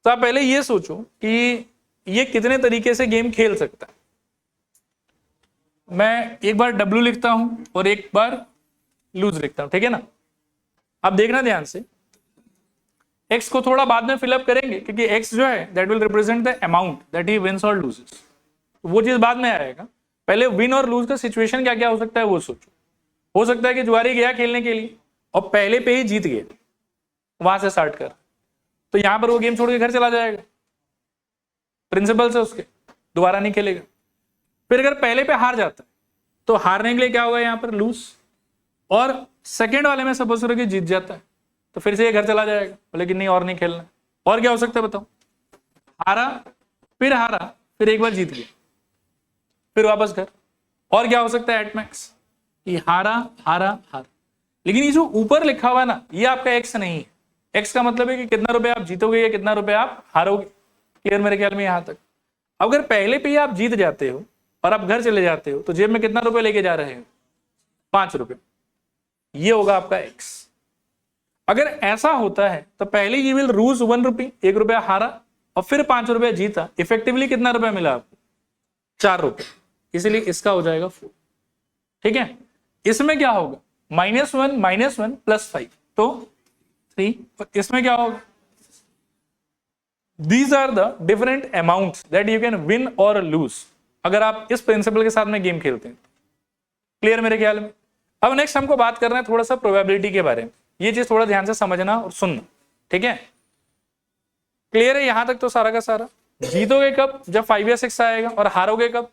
तो आप पहले ये सोचो कि ये कितने तरीके से गेम खेल सकता है। मैं एक बार W लिखता हूं और एक बार लूज लिखता हूं, ठीक है ना? अब देखना ध्यान से, x को थोड़ा बाद में फिलअप करेंगे क्योंकि x जो है that will represent the amount that he wins और लूजेस, वो चीज बाद में आएगा। पहले विन और लूज का सिचुएशन क्या क्या हो सकता है वो सोचो। हो सकता है कि जुआरी गया खेलने के लिए और पहले पे ही जीत गया, वहां से स्टार्ट कर, तो यहां पर वो गेम छोड़ के घर चला जाएगा, प्रिंसिपल से उसके दोबारा नहीं खेलेगा। फिर अगर पहले पे हार जाता है तो हारने के लिए क्या होगा यहाँ पर? लूज। और सेकेंड वाले में सपोज करो कि जीत जाता है तो फिर से ये घर चला जाएगा, लेकिन नहीं और नहीं खेलना। और क्या हो सकता है बताओ? हारा, फिर एक बार जीत गया, फिर वापस घर। और क्या हो सकता है एट मैक्स? कि हारा हारा हार। लेकिन ये जो ऊपर लिखा हुआ है ना, ये आपका एक्स नहीं है। एक्स का मतलब है कि कितना रुपए आप जीतोगे या कितना रुपए आप हारोगे। क्लियर मेरे ख्याल में यहां तक? अगर पहले पे ही आप जीत जाते हो और आप घर चले जाते हो तो जेब में कितना रुपए लेके जा रहे हो? 5 रुपए। ये होगा आपका एक्स। अगर ऐसा होता है तो पहले यू विल लूज 1 रुपी, 1 रुपया हारा और फिर 5 रुपया जीता, इफेक्टिवली कितना रुपया मिला आपको? 4 रुपए। इसलिए इसका हो जाएगा 4। ठीक है? इसमें क्या होगा? -1 +5 तो 3। और इसमें क्या होगा? These are the different amounts that you can win or lose अगर आप इस प्रिंसिपल के साथ में गेम खेलते हैं। क्लियर मेरे ख्याल में? अब नेक्स्ट हमको बात करना है थोड़ा सा प्रोबेबिलिटी के बारे में। ये चीज थोड़ा ध्यान से समझना और सुनना, ठीक है? क्लियर है यहां तक तो सारा का सारा? जीतोगे कब? जब 5 या 6 आएगा। और हारोगे कब?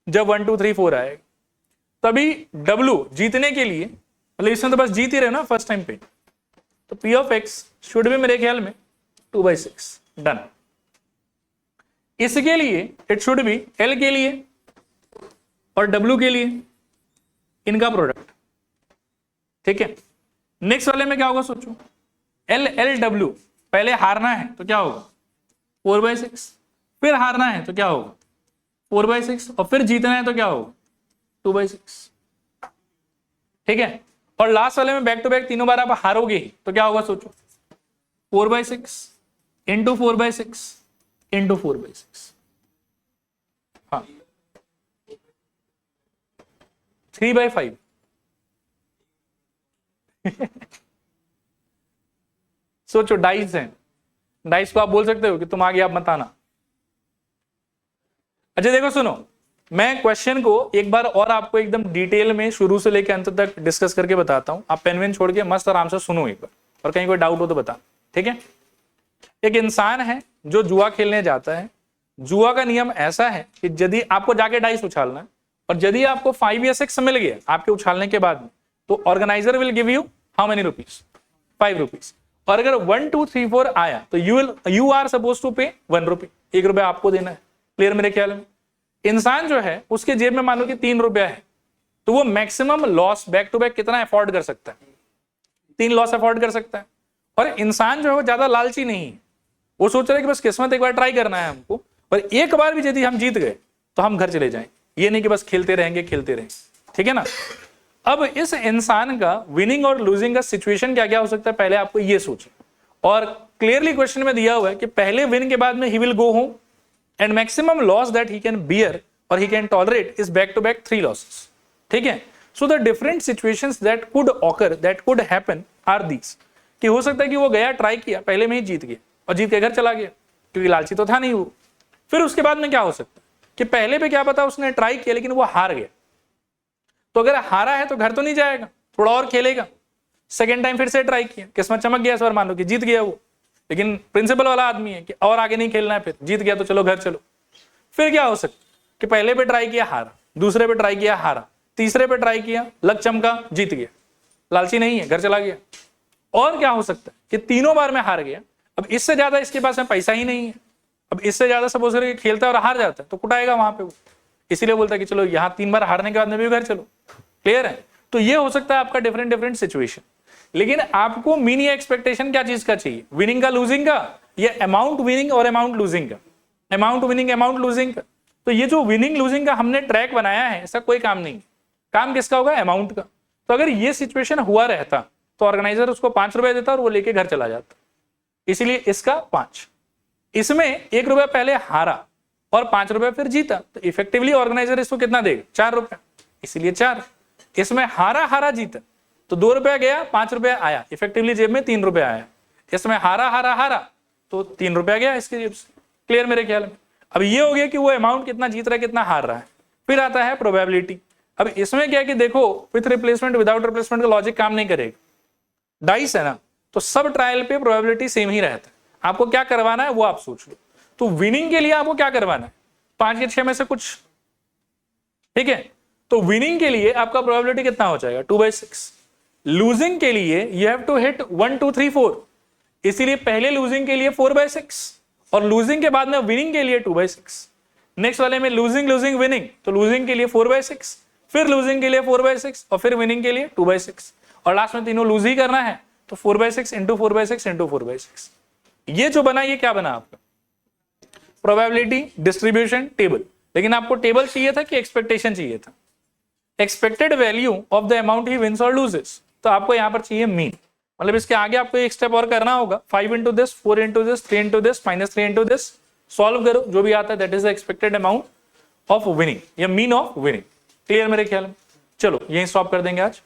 जब 1 2 3 4 आएगा। तभी W जीतने के लिए, मतलब इसमें तो बस जीत ही रहे ना फर्स्ट टाइम पे, तो P ऑफ X शुड भी मेरे ख्याल में 2/6। डन। इसके लिए इट शुड बी L के लिए और W के लिए इनका प्रोडक्ट। ठीक है? नेक्स्ट वाले में क्या होगा सोचो? LLW, पहले हारना है तो क्या होगा? 4/6। फिर हारना है तो क्या होगा? 4/6। और फिर जीतना है तो क्या होगा? 2/6। ठीक है? और लास्ट वाले में बैक टू बैक तीनों बार आप हारोगे ही तो क्या होगा सोचो? 4/6 इंटू 4/6 इंटू 4/6। हाँ, 3/5। सोचो, डाइस है, डाइस को आप बोल सकते हो कि तुम आगे आप मत आना। अच्छा देखो सुनो, मैं क्वेश्चन को एक बार और आपको एकदम डिटेल में शुरू से लेकर अंत तक डिस्कस करके बताता हूं। आप पेन वेन छोड़ के मस्त आराम से सुनो एक बार, और कहीं कोई डाउट हो तो बता। ठीक है? एक इंसान है जो जुआ खेलने जाता है। जुआ का नियम ऐसा है कि यदि आपको जाके डाइस उछालना है और यदि आपको 5 या 6 मिल गया आपके उछालने के बाद में, तो organiser will give you how many rupees? 5 rupees. और अगर 1 2 3 4 आया तो यू आर सपोज टू पे 1 रुपी, 1 रुपया आपको देना है। क्लियर मेरे ख्याल में? इंसान जो है उसके जेब में मान लो कि 3 रुपया है, तो वो maximum loss back to back कितना अफोर्ड कर सकता है? 3 लॉस अफोर्ड कर सकता है। और इंसान जो है वो ज्यादा लालची नहीं है, वो सोच रहा है कि बस किस्मत एक बार ट्राई करना है हमको, और एक बार भी यदि हम जीत गए तो हम घर चले जाएं। ये नहीं कि बस खेलते रहेंगे। ठीक है ना? अब इस इंसान का विनिंग और लूजिंग का सिचुएशन क्या क्या हो सकता है, पहले आपको ये सोचें। और क्लियरली क्वेश्चन में दिया हुआ है कि पहले विन के बाद में he will go home and maximum loss that he can bear or he can tolerate is back to back 3 losses। ठीक है? So the different situations that could occur, that could happen are these, कि हो सकता है कि वो गया, try किया, पहले में ही जीत गया और जीत के घर चला गया, क्योंकि लालची तो था नहीं वो। फिर उसके बाद में क्या हो सकता है कि पहले पे क्या पता उसने ट्राई किया लेकिन वो हार गया, तो अगर हारा है तो घर तो नहीं जाएगा, थोड़ा और खेलेगा। सेकेंड टाइम फिर से ट्राई किया, किस्मत चमक गया इस बार, मान लो कि जीत गया वो, लेकिन प्रिंसिपल वाला आदमी है कि और आगे नहीं खेलना है, फिर जीत गया तो चलो घर चलो। फिर क्या हो सकता कि पहले पे ट्राई किया हारा, दूसरे पे ट्राई किया हारा, तीसरे पे ट्राई किया लक चमका जीत गया, लालची नहीं है घर चला गया। और क्या हो सकता है कि तीनों बार में हार गया, अब इससे ज्यादा इसके पास में पैसा ही नहीं है, अब इससे ज्यादा सपोज करके खेलता है और हार जाता है तो कुटाएगा वहां पे वो, इसीलिए बोलता है कि चलो यहाँ 3 बार हारने के बाद में भी घर चलो। क्लियर है? तो ये हो सकता है आपका डिफरेंट डिफरेंट सिचुएशन। लेकिन आपको मीन या एक्सपेक्टेशन क्या चीज का चाहिए, विनिंग का लूजिंग का, या अमाउंट विनिंग और अमाउंट लूजिंग का, अमाउंट विनिंग अमाउंट लूजिंग का। तो ये जो विनिंग लूजिंग का हमने ट्रैक बनाया है, ऐसा कोई काम नहीं, काम किसका होगा, अमाउंट का। तो अगर ये सिचुएशन हुआ रहता तो ऑर्गेनाइजर उसको 5 रुपए देता और वो लेके घर चला जाता, इसीलिए इसका 5। इसमें 1 रुपया पहले हारा और 5 रुपए फिर जीता, तो इफेक्टिवली ऑर्गेनाइजर इसको कितना देगा, 4 रुपए, इसीलिए 4। इसमें हारा हारा जीता तो 2 रुपया गया, 5 रुपया आया, इफेक्टिवली जेब में 3 रुपया आया। इसमें हारा हारा हारा तो 3 रुपया गया इसकी जेब से। क्लियर मेरे ख्याल में? अब ये हो गया कि वो अमाउंट कितना जीत रहा है, कितना हार रहा है। फिर आता है प्रोबेबिलिटी। अब इसमें क्या है कि देखो विथ रिप्लेसमेंट विदाउट रिप्लेसमेंट का लॉजिक काम नहीं करेगा, डाइस है ना, तो सब ट्रायल पे प्रोबेबिलिटी सेम ही रहता है। आपको क्या करवाना है वो आप सोच लो। तो विनिंग के लिए आपको क्या करवाना है, 5 या 6 में से कुछ, ठीक है। तो विनिंग के लिए आपका प्रोबेबिलिटी कितना हो जाएगा, 2/6। लूजिंग के लिए यू हैव टू हिट 1 2 3 4, इसीलिए पहले लूजिंग के लिए 4/6 और लूजिंग के बाद में विनिंग के लिए 2/6। नेक्स्ट वाले में लूजिंग लूजिंग विनिंग, तो लूजिंग के लिए 4/6, फिर लूजिंग के लिए 4/6 और फिर विनिंग के लिए 2/6, और लास्ट में तीनों लूज ही करना है तो 4/6 इंटू 4/6 इंटू 4/6। ये जो बना ये क्या बना आपका, प्रोबेबिलिटी डिस्ट्रीब्यूशन टेबल। लेकिन आपको टेबल चाहिए था कि एक्सपेक्टेशन चाहिए था, expected value of the amount he wins और लूजेस, तो आपको यहां पर चाहिए मीन। मतलब इसके आगे आपको एक स्टेप और करना होगा, 5 into this, 4 into this, 3 into this, -3 into this, solve करो, जो भी आता है that is the expected amount of winning या मीन ऑफ विनिंग। क्लियर मेरे ख्याल में? चलो यही स्टॉप कर देंगे आज।